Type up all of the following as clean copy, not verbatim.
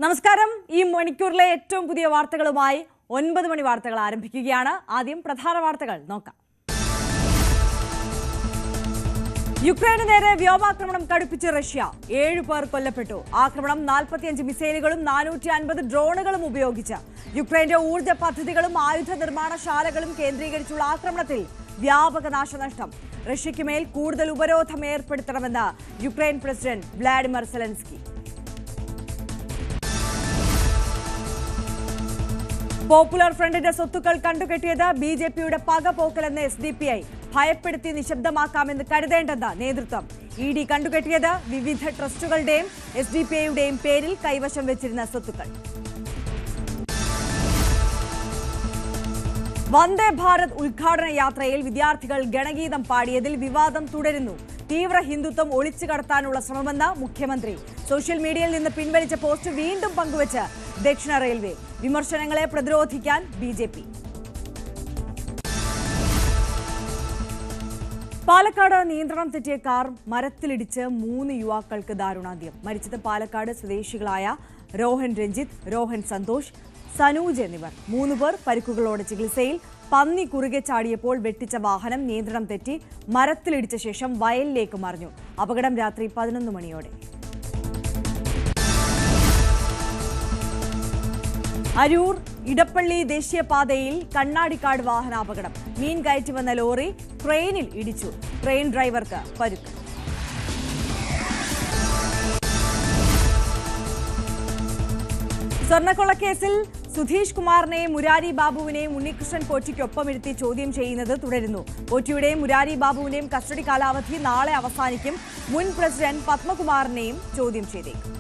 നമസ്കാരം. ഈ മണിക്കൂറിലെ ഏറ്റവും പുതിയ വാർത്തകളുമായി 9 മണി വാർത്തകൾ ആരംഭിക്കുകയാണ്. ആദ്യം പ്രധാന വാർത്തകൾ നോക്കാം. യുക്രൈന് നേരെ വ്യോമാക്രമണം കടുപ്പിച്ച് റഷ്യ. 7 പേർ കൊല്ലപ്പെട്ടു. ആക്രമണം 45 മിസൈലുകളും 450 ഡ്രോണുകളും ഉപയോഗിച്ച്. യുക്രൈന്റെ ഊർജ്ജ പദ്ധതികളും ആയുധ നിർമ്മാണശാലകളും കേന്ദ്രീകരിച്ചുള്ള ആക്രമണത്തിൽ വ്യാപക നാശനഷ്ടം. റഷ്യയ്ക്ക് മേൽ കൂടുതൽ ഉപരോധം ഏർപ്പെടുത്തണമെന്ന് Ukraine president Vladimir Zelensky. Popular ഫ്രണ്ടിന്റെ സ്വത്തുക്കൾ കണ്ടുകെട്ടിയത് ബിജെപിയുടെ പകപോക്കലെന്ന് SDPI. ഭയപ്പെടുത്തി നിശബ്ദമാക്കാമെന്ന് കരുതേണ്ടെന്ന് നേതൃത്വം. ED കണ്ടുകെട്ടിയത് വിവിധ ട്രസ്റ്റുകളുടെയും SDPIയുടെയും പേരിൽ കൈവശം വെച്ചിരുന്ന സ്വത്തുക്കൾ. വന്ദേ ഭാരത് ഉദ്ഘാടന യാത്രയിൽ വിദ്യാർത്ഥികൾ ഗണഗീതം പാടിയതിൽ വിവാദം തുടരുന്നു. തീവ്ര ഹിന്ദുത്വം ഒളിച്ചു കടത്താനുള്ള ശ്രമമെന്ന് മുഖ്യമന്ത്രി. സോഷ്യൽ മീഡിയയിൽ നിന്ന് പിൻവലിച്ച പോസ്റ്റ് വീണ്ടും പങ്കുവച്ച് ദക്ഷിണ റെയിൽവേ. വിമർശനങ്ങളെ പ്രതിരോധിക്കാൻ BJP. പാലക്കാട് നിയന്ത്രണം തെറ്റിയ കാർ മരത്തിലിടിച്ച് 3 യുവാക്കൾക്ക് ദാരുണാന്ത്യം. മരിച്ചത് പാലക്കാട് സ്വദേശികളായ രോഹൻ രഞ്ജിത്ത്, രോഹൻ സന്തോഷ്, സനൂജ് എന്നിവർ. 3 പേർ പരിക്കുകളോടെ ചികിത്സയിൽ. പന്നി കുറുകെ ചാടിയപ്പോൾ വെട്ടിച്ച വാഹനം നിയന്ത്രണം തെറ്റി മരത്തിലിടിച്ച ശേഷം വയലിലേക്ക് മറിഞ്ഞു. അപകടം രാത്രി 11 മണിയോടെ. അരൂർ ഇടപ്പള്ളി ദേശീയപാതയിൽ കണ്ണാടിക്കാട് വാഹനാപകടം. മീൻ കയറ്റി വന്ന ലോറി ട്രെയിനിൽ ഇടിച്ചു. ട്രെയിൻ ഡ്രൈവർക്ക് പരുക്ക്. സ്വർണ്ണക്കൊള്ളക്കേസിൽ സുധീഷ് കുമാറിനെയും മുരാരി ബാബുവിനെയും ഉണ്ണികൃഷ്ണൻ പോറ്റിക്കൊപ്പമിരുത്തി ചോദ്യം ചെയ്യുന്നത് തുടരുന്നു. പോറ്റിയുടെയും മുരാരി ബാബുവിന്റെയും കസ്റ്റഡി കാലാവധി നാളെ അവസാനിക്കും. മുൻ പ്രസിഡന്റ് പത്മകുമാറിനെയും ചോദ്യം ചെയ്തേക്കും.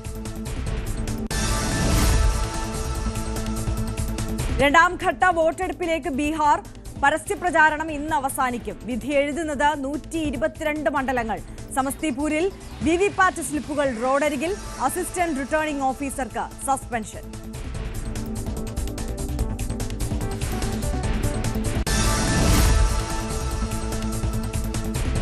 രണ്ടാം ഘട്ട വോട്ടെടുപ്പിലേക്ക് ബീഹാർ. പരസ്യപ്രചാരണം ഇന്ന് അവസാനിക്കും. വിധി എഴുതുന്നത് 122 മണ്ഡലങ്ങൾ. സമസ്തിപൂരിൽ വിവിപാറ്റ് സ്ലിപ്പുകൾ റോഡരികിൽ. അസിസ്റ്റന്റ് റിട്ടേണിംഗ് ഓഫീസർക്ക് സസ്പെൻഷൻ.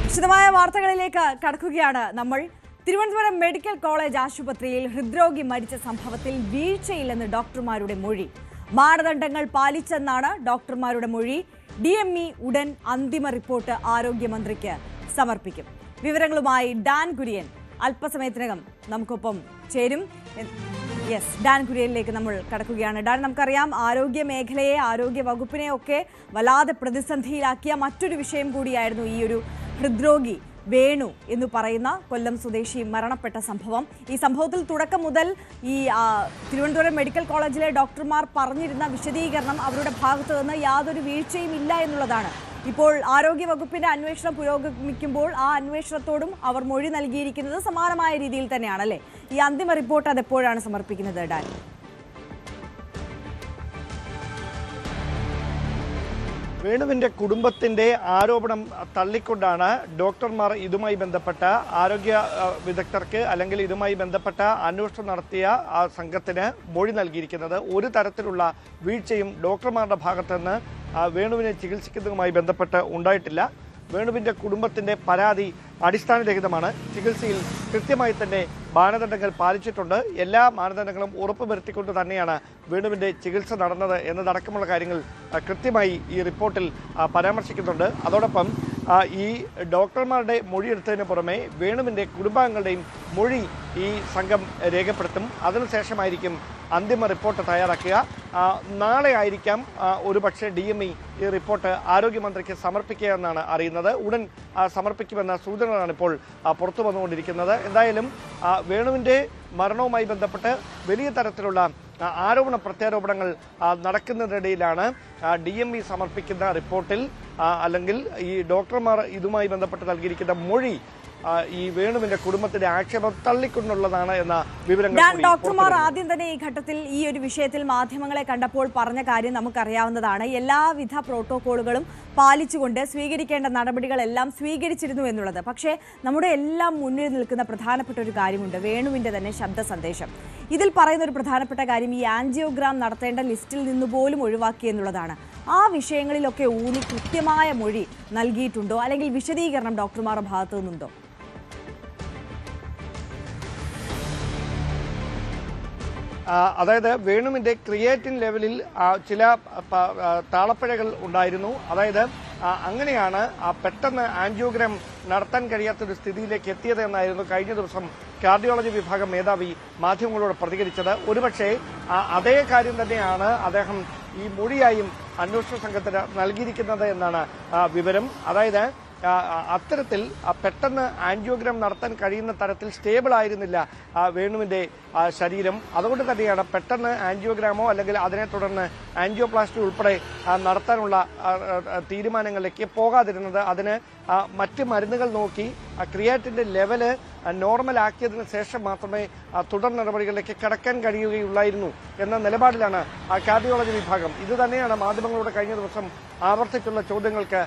വിശദമായ വാർത്തകളിലേക്ക് കടക്കുകയാണ് നമ്മൾ. തിരുവനന്തപുരം മെഡിക്കൽ കോളേജ് ആശുപത്രിയിൽ ഹൃദ്രോഗി മരിച്ച സംഭവത്തിൽ വീഴ്ചയില്ലെന്ന് ഡോക്ടർമാരുടെ മൊഴി. മാനദണ്ഡങ്ങൾ പാലിച്ചെന്നാണ് ഡോക്ടർമാരുടെ മൊഴി. DME ഉടൻ അന്തിമ റിപ്പോർട്ട് ആരോഗ്യമന്ത്രിക്ക് സമർപ്പിക്കും. വിവരങ്ങളുമായി ഡാൻ കുര്യൻ അല്പസമയത്തിനകം നമുക്കൊപ്പം ചേരും. ഡാൻ കുര്യനിലേക്ക് നമ്മൾ കടക്കുകയാണ്. ഡാൻ, നമുക്കറിയാം ആരോഗ്യ മേഖലയെ, ആരോഗ്യ വകുപ്പിനെ ഒക്കെ വല്ലാതെ പ്രതിസന്ധിയിലാക്കിയ മറ്റൊരു വിഷയം കൂടിയായിരുന്നു ഈ ഒരു ഹൃദ്രോഗി വേണു എന്ന് പറയുന്ന കൊല്ലം സ്വദേശി മരണപ്പെട്ട സംഭവം. ഈ സംഭവത്തിൽ തുടക്കം മുതൽ ഈ തിരുവനന്തപുരം മെഡിക്കൽ കോളേജിലെ ഡോക്ടർമാർ പറഞ്ഞിരുന്ന വിശദീകരണം അവരുടെ ഭാഗത്തു നിന്ന് യാതൊരു വീഴ്ചയും ഇല്ല എന്നുള്ളതാണ്. ഇപ്പോൾ ആരോഗ്യ വകുപ്പിന്റെ അന്വേഷണം പുരോഗമിക്കുമ്പോൾ ആ അന്വേഷണത്തോടും അവർ മൊഴി നൽകിയിരിക്കുന്നത് സമാനമായ രീതിയിൽ തന്നെയാണല്ലേ? ഈ അന്തിമ റിപ്പോർട്ട് അതെപ്പോഴാണ് സമർപ്പിക്കുന്നത് ഡാൻ? വേണുവിൻ്റെ കുടുംബത്തിൻ്റെ ആരോപണം തള്ളിക്കൊണ്ടാണ് ഡോക്ടർമാർ ഇതുമായി ബന്ധപ്പെട്ട ആരോഗ്യ വിദഗ്ധർക്ക് അല്ലെങ്കിൽ ഇതുമായി ബന്ധപ്പെട്ട അന്വേഷണം നടത്തിയ ആ സംഘത്തിന് മൊഴി നൽകിയിരിക്കുന്നത്. ഒരു തരത്തിലുള്ള വീഴ്ചയും ഡോക്ടർമാരുടെ ഭാഗത്തുനിന്ന് വേണുവിനെ ചികിത്സിക്കുന്നതുമായി ബന്ധപ്പെട്ട് ഉണ്ടായിട്ടില്ല. വേണുവിൻ്റെ കുടുംബത്തിൻ്റെ പരാതി അടിസ്ഥാനരഹിതമാണ്. ചികിത്സയിൽ കൃത്യമായി തന്നെ മാനദണ്ഡങ്ങൾ പാലിച്ചിട്ടുണ്ട്. എല്ലാ മാനദണ്ഡങ്ങളും ഉറപ്പുവരുത്തിക്കൊണ്ട് തന്നെയാണ് വേണുവിൻ്റെ ചികിത്സ നടന്നത് എന്നതടക്കമുള്ള കാര്യങ്ങൾ കൃത്യമായി ഈ റിപ്പോർട്ടിൽ പരാമർശിക്കുന്നുണ്ട്. അതോടൊപ്പം ഈ ഡോക്ടർമാരുടെ മൊഴിയെടുത്തതിന് പുറമെ വേണുവിൻ്റെ കുടുംബാംഗങ്ങളുടെയും മൊഴി ഈ സംഘം രേഖപ്പെടുത്തും. അതിനുശേഷമായിരിക്കും അന്തിമ റിപ്പോർട്ട് തയ്യാറാക്കുക. നാളെ ആയിരിക്കാം ഒരുപക്ഷെ DME ഈ റിപ്പോർട്ട് ആരോഗ്യമന്ത്രിക്ക് സമർപ്പിക്കുക എന്നാണ് അറിയുന്നത്. ഉടൻ സമർപ്പിക്കുമെന്ന സൂചനകളാണ് ഇപ്പോൾ പുറത്തു വന്നുകൊണ്ടിരിക്കുന്നത്. എന്തായാലും വേണുവിൻ്റെ മരണവുമായി ബന്ധപ്പെട്ട് വലിയ തരത്തിലുള്ള ആരോപണ പ്രത്യാരോപണങ്ങൾ നടക്കുന്നതിനിടയിലാണ് DME സമർപ്പിക്കുന്ന റിപ്പോർട്ടിൽ അല്ലെങ്കിൽ ഈ ഡോക്ടർമാർ ഇതുമായി ബന്ധപ്പെട്ട് നൽകിയിരിക്കുന്ന മൊഴി ഈ വേണുവിന്റെ കുടുംബത്തിന്റെ ആക്ഷേപം തള്ളിക്കൊണ്ടുള്ളതാണ് എന്ന വിവരങ്ങൾ. ഡോക്ടർമാർ ആദ്യം തന്നെ ഈ ഘട്ടത്തിൽ ഈ ഒരു വിഷയത്തിൽ മാധ്യമങ്ങളെ കണ്ടപ്പോൾ പറഞ്ഞ കാര്യം നമുക്കറിയാവുന്നതാണ്. എല്ലാവിധ പ്രോട്ടോകോളുകളും പാലിച്ചുകൊണ്ട് സ്വീകരിക്കേണ്ട നടപടികളെല്ലാം സ്വീകരിച്ചിരുന്നു എന്നുള്ളത്. പക്ഷേ നമ്മുടെ എല്ലാം മുന്നിൽ നിൽക്കുന്ന പ്രധാനപ്പെട്ട ഒരു കാര്യമുണ്ട്, വേണുവിന്റെ തന്നെ ശബ്ദ സന്ദേശം. ഇതിൽ പറയുന്ന ഒരു പ്രധാനപ്പെട്ട കാര്യം ഈ ആൻജിയോഗ്രാം നടത്തേണ്ട ലിസ്റ്റിൽ നിന്ന് പോലും ഒഴിവാക്കി എന്നുള്ളതാണ്. ആ വിഷയങ്ങളിലൊക്കെ ഊന്നി കൃത്യമായ മൊഴി നൽകിയിട്ടുണ്ടോ, അല്ലെങ്കിൽ വിശദീകരണം ഡോക്ടർമാരുടെ ഭാഗത്തു നിന്നുണ്ടോ? അതായത് വേണുവിൻ്റെ ക്രിയേറ്റിൻ ലെവലിൽ ചില താളപ്പിഴകൾ ഉണ്ടായിരുന്നു. അതായത് അങ്ങനെയാണ് പെട്ടെന്ന് ആൻജിയോഗ്രാം നടത്താൻ കഴിയാത്തൊരു സ്ഥിതിയിലേക്ക് എത്തിയത് എന്നായിരുന്നു കഴിഞ്ഞ ദിവസം കാർഡിയോളജി വിഭാഗം മേധാവി മാധ്യമങ്ങളോട് പ്രതികരിച്ചത്. ഒരുപക്ഷെ അതേ കാര്യം തന്നെയാണ് അദ്ദേഹം ഈ മൊഴിയായും അന്വേഷണ സംഘത്തിന് നൽകിയിരിക്കുന്നത് എന്നാണ് വിവരം. അതായത് അത്തരത്തിൽ പെട്ടെന്ന് ആൻജിയോഗ്രാം നടത്താൻ കഴിയുന്ന തരത്തിൽ സ്റ്റേബിൾ ആയിരുന്നില്ല വേണുവിന്റെ ശരീരം. അതുകൊണ്ട് തന്നെയാണ് പെട്ടെന്ന് ആൻജിയോഗ്രാമോ അല്ലെങ്കിൽ അതിനെ തുടർന്ന് ആൻജിയോപ്ലാസ്റ്റി ഉൾപ്പെടെ നടത്താനുള്ള തീരുമാനങ്ങളിലേക്ക് പോകാതിരുന്നത്. അതിന് മറ്റ് മരുന്നുകൾ നോക്കി ക്രിയാറ്റിന്റെ ലെവല് നോർമൽ ആക്കിയതിനു ശേഷം മാത്രമേ തുടർ നടപടികളിലേക്ക് കടക്കാൻ കഴിയുകയുള്ളായിരുന്നു എന്ന നിലപാടിലാണ് കാർഡിയോളജി വിഭാഗം. ഇത് തന്നെയാണ് മാധ്യമങ്ങളോട് കഴിഞ്ഞ ദിവസം ആവർത്തിച്ചുള്ള ചോദ്യങ്ങൾക്ക്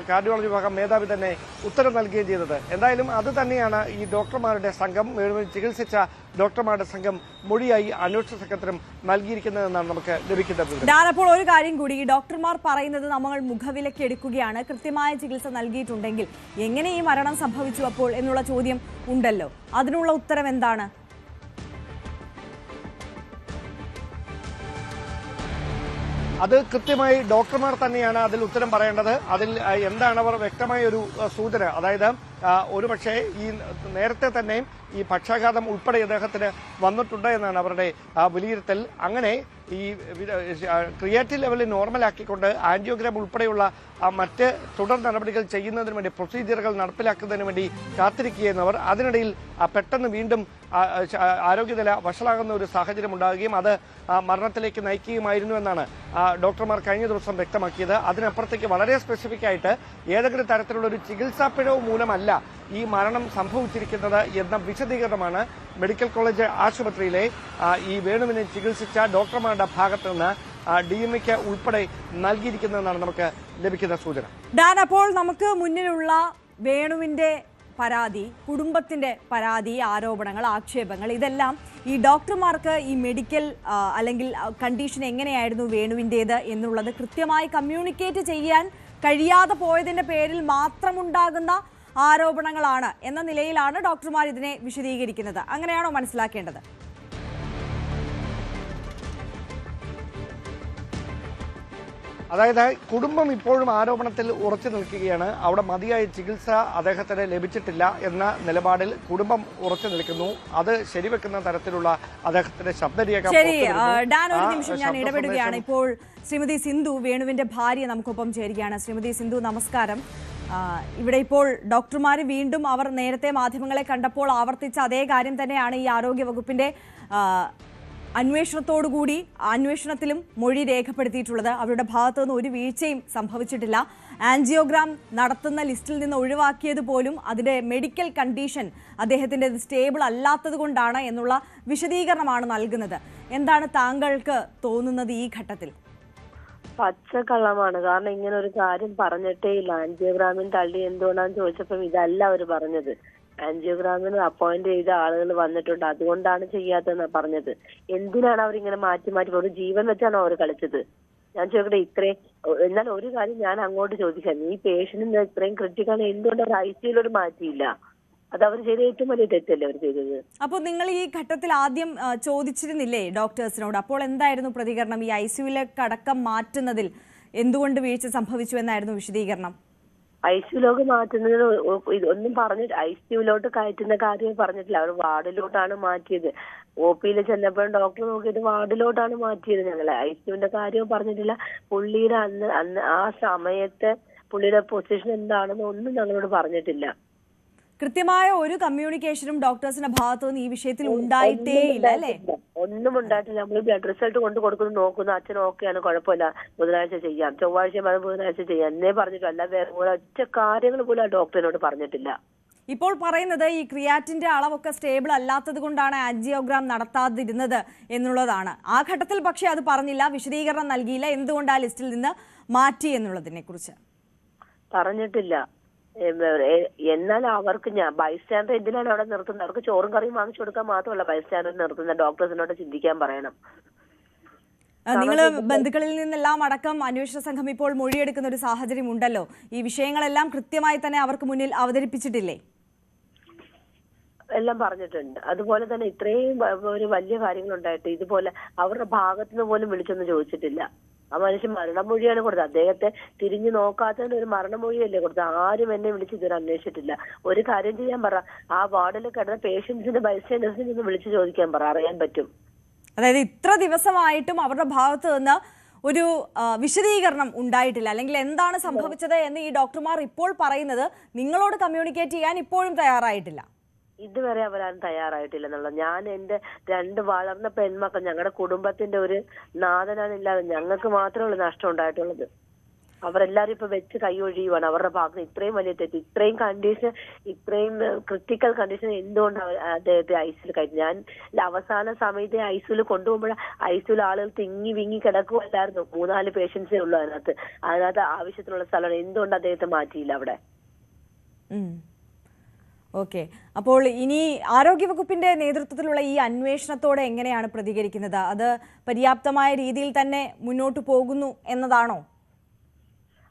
കാർഡിയോളജി വിഭാഗം മേധാവി തന്നെ ഉത്തരം നൽകുകയും ചെയ്തത്. എന്തായാലും അത് തന്നെയാണ് ഈ ഡോക്ടർമാരുടെ സംഘം, വേണുവിനെ ചികിത്സിച്ച ഡോക്ടർമാരുടെ സംഘം മൊഴിയായി അന്വേഷണ സംഘത്തിനും നൽകിയിരിക്കുന്നതെന്നാണ് നമുക്ക് ലഭിക്കുന്നത്. അപ്പോൾ ഒരു കാര്യം കൂടി, ഈ ഡോക്ടർമാർ പറയുന്നത് നമ്മൾ മുഖവിലയ്ക്ക് എടുക്കുകയാണ്, കൃത്യമായ ചികിത്സ നൽകിയിട്ടുണ്ടെങ്കിൽ എങ്ങനെ ഈ മരണം സംഭവിച്ചു അപ്പോൾ എന്നുള്ള ചോദ്യം ഉണ്ടല്ലോ, അതിനുള്ള ഉത്തരം എന്താണ്? അത് കൃത്യമായി ഡോക്ടർമാർ തന്നെയാണ് അതിൽ ഉത്തരം പറയേണ്ടത്. അതിൽ എന്താണ് അവർ വ്യക്തമായ ഒരു സൂചന, അതായത് ഒരുപക്ഷെ ഈ നേരത്തെ തന്നെ ഈ പക്ഷാഘാതം ഉൾപ്പെടെ അദ്ദേഹത്തിന് വന്നിട്ടുണ്ട് എന്നാണ് അവരുടെ വിലയിരുത്തൽ. അങ്ങനെ ഈ ക്രിയാറ്റിൻ ലെവലിൽ നോർമലാക്കിക്കൊണ്ട് ആൻജിയോഗ്രാം ഉൾപ്പെടെയുള്ള മറ്റ് തുടർ നടപടികൾ ചെയ്യുന്നതിന് വേണ്ടി പ്രൊസീജിയറുകൾ നടപ്പിലാക്കുന്നതിന് വേണ്ടി കാത്തിരിക്കുകയെന്നവർ അതിനിടയിൽ പെട്ടെന്ന് വീണ്ടും ആരോഗ്യനില വഷളാകുന്ന ഒരു സാഹചര്യം ഉണ്ടാകുകയും അത് മരണത്തിലേക്ക് നയിക്കുകയുമായിരുന്നു എന്നാണ് ഡോക്ടർമാർ കഴിഞ്ഞ ദിവസം വ്യക്തമാക്കിയത്. അതിനപ്പുറത്തേക്ക് വളരെ സ്പെസിഫിക് ആയിട്ട് ഏതെങ്കിലും തരത്തിലുള്ള ഒരു ചികിത്സാ പിഴവ് മൂലമല്ല ഈ മരണം സംഭവിച്ചിരിക്കുന്നത് എന്ന വിശദീകരണമാണ് മെഡിക്കൽ കോളേജ് ആശുപത്രിയിലെ ഈ വേണുവിനെ ചികിത്സിച്ച ഡോക്ടർമാരുടെ ഭാഗത്ത് നിന്ന് DMEക്ക് ഉൾപ്പെടെ നൽകിയിരിക്കുന്നതെന്നാണ് നമുക്ക് ലഭിക്കുന്ന സൂചന. ഡാൻ, അപ്പോൾ നമുക്ക് മുന്നിലുള്ള വേണുവിന്റെ പരാതി, കുടുംബത്തിന്റെ പരാതി, ആരോപണങ്ങൾ, ആക്ഷേപങ്ങൾ, ഇതെല്ലാം ഈ ഡോക്ടർമാർക്ക് ഈ മെഡിക്കൽ അല്ലെങ്കിൽ കണ്ടീഷൻ എങ്ങനെയായിരുന്നു വേണുവിൻ്റേത് എന്നുള്ളത് കൃത്യമായി കമ്മ്യൂണിക്കേറ്റ് ചെയ്യാൻ കഴിയാതെ പോയതിന്റെ പേരിൽ മാത്രമുണ്ടാകുന്ന ആരോപണങ്ങളാണ് എന്ന നിലയിലാണ് ഡോക്ടർമാർ ഇതിനെ വിശദീകരിക്കുന്നത്. അങ്ങനെയാണോ മനസ്സിലാക്കേണ്ടത്? അതായത് കുടുംബം ഇപ്പോഴും ആരോപണത്തിൽ ഉറച്ചു നിൽക്കുകയാണ്. അവിടെ മതിയായ ചികിത്സ അദ്ദേഹത്തിന് ലഭിച്ചിട്ടില്ല എന്ന നിലപാടിൽ കുടുംബം ഉറച്ചു നിൽക്കുന്നു. അത് ശരിവെക്കുന്ന തരത്തിലുള്ള അദ്ദേഹത്തിന്റെ ശബ്ദരേഖ. ശരി ഡാൻ, ഒരു നിമിഷം ഞാൻ ഇടപെടുകയാണ്. ഇപ്പോൾ ശ്രീമതി സിന്ധു, വേണുവിന്റെ ഭാര്യ, നമുക്കൊപ്പം ചേരുകയാണ്. ശ്രീമതി സിന്ധു, നമസ്കാരം. ഇവിടെ ഇപ്പോൾ ഡോക്ടർമാർ വീണ്ടും അവർ നേരത്തെ മാധ്യമങ്ങളെ കണ്ടപ്പോൾ ആവർത്തിച്ച അതേ കാര്യം തന്നെയാണ് ഈ ആരോഗ്യ വകുപ്പിന്റെ അന്വേഷണത്തോടുകൂടി അന്വേഷണത്തിലും മൊഴി രേഖപ്പെടുത്തിയിട്ടുള്ളത്. അവരുടെ ഭാഗത്തു നിന്ന് ഒരു വീഴ്ചയും സംഭവിച്ചിട്ടില്ല. ആൻജിയോഗ്രാം നടത്തുന്ന ലിസ്റ്റിൽ നിന്ന് ഒഴിവാക്കിയത് പോലും അതിന്റെ മെഡിക്കൽ കണ്ടീഷൻ അദ്ദേഹത്തിന്റെ സ്റ്റേബിൾ അല്ലാത്തത് കൊണ്ടാണ് എന്നുള്ള വിശദീകരണമാണ് നൽകുന്നത്. എന്താണ് താങ്കൾക്ക് തോന്നുന്നത് ഈ ഘട്ടത്തിൽ? പച്ചക്കള്ളമാണ്. കാരണം ഇങ്ങനെ ഒരു കാര്യം പറഞ്ഞിട്ടേ ഇല്ല. ആൻജിയോഗ്രാമിന് തള്ളി എന്തുകൊണ്ടാന്ന് ചോദിച്ചപ്പോൾ ഇതല്ല അവർ പറഞ്ഞത്. ആൻജിയോഗ്രാമിന് അപ്പോയിന്റ് ചെയ്ത ആളുകൾ വന്നിട്ടുണ്ട്, അതുകൊണ്ടാണ് ചെയ്യാത്തതെന്നാണ് പറഞ്ഞത്. എന്തിനാണ് അവരിങ്ങനെ മാറ്റി മാറ്റി ഒരു ജീവൻ വെച്ചാണോ അവർ കളിച്ചത്? ഞാൻ ചോദിക്കട്ടെ, ഇത്രയും എന്നാൽ ഒരു കാര്യം ഞാൻ അങ്ങോട്ട് ചോദിക്കാം, ഈ പേഷ്യന്റിന് ഇത്രയും ക്രിട്ടിക്കൽ എന്തുകൊണ്ട് അവർ ICUലോട്ട് മാറ്റിയില്ല? അത് അവർ ചെയ്ത ഏറ്റവും വലിയ തെറ്റല്ലേ അവർ ചെയ്തത്. അപ്പോൾ നിങ്ങൾ ഈ ഘട്ടത്തിൽ ആദ്യം ചോദിച്ചിരുന്നില്ലേ ഡോക്ടേഴ്സിനോട്? അപ്പോൾ എന്തായിരുന്നു പ്രതികരണം? ഈ ICUലേക്ക് അടക്കം മാറ്റുന്നതിൽ എന്തുകൊണ്ട് വീഴ്ച സംഭവിച്ചു എന്നായിരുന്നു വിശദീകരണം? ICUലോട്ട് മാറ്റുന്നതിന് ഒന്നും പറഞ്ഞിട്ട് ICUലോട്ട് കയറ്റുന്ന കാര്യം പറഞ്ഞിട്ടില്ല. അവർ വാർഡിലോട്ടാണ് മാറ്റിയത്. OPയിൽ ചെന്നപ്പോഴും ഡോക്ടർ നോക്കിയിട്ട് വാർഡിലോട്ടാണ് മാറ്റിയത്. ഞങ്ങളെ ICUവിന്റെ കാര്യവും പറഞ്ഞിട്ടില്ല. പുള്ളിയുടെ അന്ന് ആ സമയത്ത് പുള്ളിയുടെ പൊസിഷൻ എന്താണെന്ന് ഒന്നും ഞങ്ങളോട് പറഞ്ഞിട്ടില്ല. കൃത്യമായ ഒരു കമ്മ്യൂണിക്കേഷനും ഡോക്ടേഴ്സിന്റെ ഭാഗത്തുനിന്ന് ഈ വിഷയത്തിൽ ഉണ്ടായിട്ടേ ഇല്ല അല്ലേ? ഒന്നും ഉണ്ടായിട്ടില്ല. നമ്മൾ ബ്ലഡ് റിസൾട്ട് കൊണ്ട് കൊടുക്കുന്നു, നോക്കുന്നു, അച്ഛൻ ഓക്കെയാണ്, കുഴപ്പമില്ല, ബുധനാഴ്ച ചെയ്യാം, ചൊവ്വാഴ്ച ബുധനാഴ്ച ചെയ്യാം എന്നേ പറഞ്ഞിട്ടില്ല. അല്ല വേറെ ഒരൊറ്റ കാര്യങ്ങൾ പോലും ആ ഡോക്ടറിനോട് പറഞ്ഞിട്ടില്ല. ഇപ്പോൾ പറയുന്നത് ഈ ക്രിയാറ്റിന്റെ അളവൊക്കെ സ്റ്റേബിൾ അല്ലാത്തത് കൊണ്ടാണ് ആൻജിയോഗ്രാം നടത്താതിരുന്നത് എന്നുള്ളതാണ്. ആ ഘട്ടത്തിൽ പക്ഷേ അത് പറഞ്ഞില്ല, വിശദീകരണം നൽകിയില്ല, എന്തുകൊണ്ട് ആ ലിസ്റ്റിൽ നിന്ന് മാറ്റി എന്നുള്ളതിനെ കുറിച്ച് പറഞ്ഞിട്ടില്ല. എന്നാൽ അവർക്ക് ബൈസ്റ്റാൻഡർ എന്തിനാണ് അവിടെ നിർത്തുന്നത്? അവർക്ക് ചോറും കറിയും വാങ്ങിച്ചു കൊടുക്കാൻ മാത്രമല്ല ബൈസ്റ്റാൻഡർ നിർത്തുന്നത്. ഡോക്ടേഴ്സിനോട് ചിന്തിക്കാൻ പറയണം. നിങ്ങൾ ബന്ധുക്കളിൽ നിന്നെല്ലാം അടക്കം അന്വേഷണ സംഘം ഇപ്പോൾ മൊഴിയെടുക്കുന്ന ഒരു സാഹചര്യം ഉണ്ടല്ലോ. ഈ വിഷയങ്ങളെല്ലാം കൃത്യമായി തന്നെ അവർക്ക് മുന്നിൽ അവതരിപ്പിച്ചിട്ടില്ലേ? എല്ലാം പറഞ്ഞിട്ടുണ്ട്. അതുപോലെ തന്നെ ഇത്രയും ഒരു വലിയ കാര്യങ്ങളുണ്ടായിട്ട് ഇതുപോലെ അവരുടെ ഭാഗത്തുനിന്ന് പോലും വിളിച്ചൊന്നും ചോദിച്ചിട്ടില്ല. ആ മനുഷ്യൻ മരണമൊഴിയാണ് കൊടുത്തത്. അദ്ദേഹത്തെ തിരിഞ്ഞു നോക്കാത്തതിന് ഒരു മരണമൊഴിയല്ലേ കൊടുത്തത്. ആരും എന്നെ വിളിച്ച് ഇതുവരെ അന്വേഷിച്ചിട്ടില്ല. ഒരു കാര്യം ചെയ്യാൻ പറ, ആ വാർഡിൽ കിടന്ന പേഷ്യൻസിന്റെ ബൈസ്റ്റാൻഡേഴ്സിനെ ഒന്ന് വിളിച്ചു ചോദിക്കാൻ പറ, അറിയാൻ പറ്റും. അതായത് ഇത്ര ദിവസമായിട്ടും അവരുടെ ഭാഗത്ത് നിന്ന് ഒരു വിശദീകരണം ഉണ്ടായിട്ടില്ല, അല്ലെങ്കിൽ എന്താണ് സംഭവിച്ചത് എന്ന് ഈ ഡോക്ടർമാർ ഇപ്പോൾ പറയുന്നത് നിങ്ങളോട് കമ്മ്യൂണിക്കേറ്റ് ചെയ്യാൻ ഇപ്പോഴും തയ്യാറായിട്ടില്ല. ഇതുവരെ അവരാരും തയ്യാറായിട്ടില്ലെന്നുള്ള. ഞാൻ എന്റെ 2 വളർന്ന പെൺമക്കൾ, ഞങ്ങളുടെ കുടുംബത്തിന്റെ ഒരു നാഥനാണില്ലാതെ ഞങ്ങൾക്ക് മാത്രമേ ഉള്ളൂ നഷ്ടം ഉണ്ടായിട്ടുള്ളത്. അവരെല്ലാരും ഇപ്പൊ വെച്ച് കൈയൊഴിയുവാണ്. അവരുടെ ഭാഗത്ത് ഇത്രയും വലിയ തെറ്റ്, ഇത്രയും കണ്ടീഷൻ, ഇത്രയും ക്രിട്ടിക്കൽ കണ്ടീഷൻ എന്തുകൊണ്ട് അദ്ദേഹത്തെ ഐസിൽ കയറ്റി. ഞാൻ അവസാന സമയത്ത് ഐസിൽ കൊണ്ടുപോകുമ്പോൾ ഐസിൽ ആളുകൾ തിങ്ങി വിങ്ങി കിടക്കുമല്ലായിരുന്നു. 3-4 പേഷ്യൻസേ ഉള്ളൂ അതിനകത്ത് ആവശ്യത്തിനുള്ള സ്ഥലമാണ്. എന്തുകൊണ്ട് അദ്ദേഹത്തെ മാറ്റിയില്ല അവിടെ? ഓക്കെ, അപ്പോൾ ഇനി ആരോഗ്യവകുപ്പിന്റെ നേതൃത്വത്തിലുള്ള ഈ അന്വേഷണത്തോടെ എങ്ങനെയാണ് പ്രതികരിക്കുന്നത്? അത് പര്യാപ്തമായ രീതിയിൽ തന്നെ മുന്നോട്ട് പോകുന്നു എന്നതാണോ?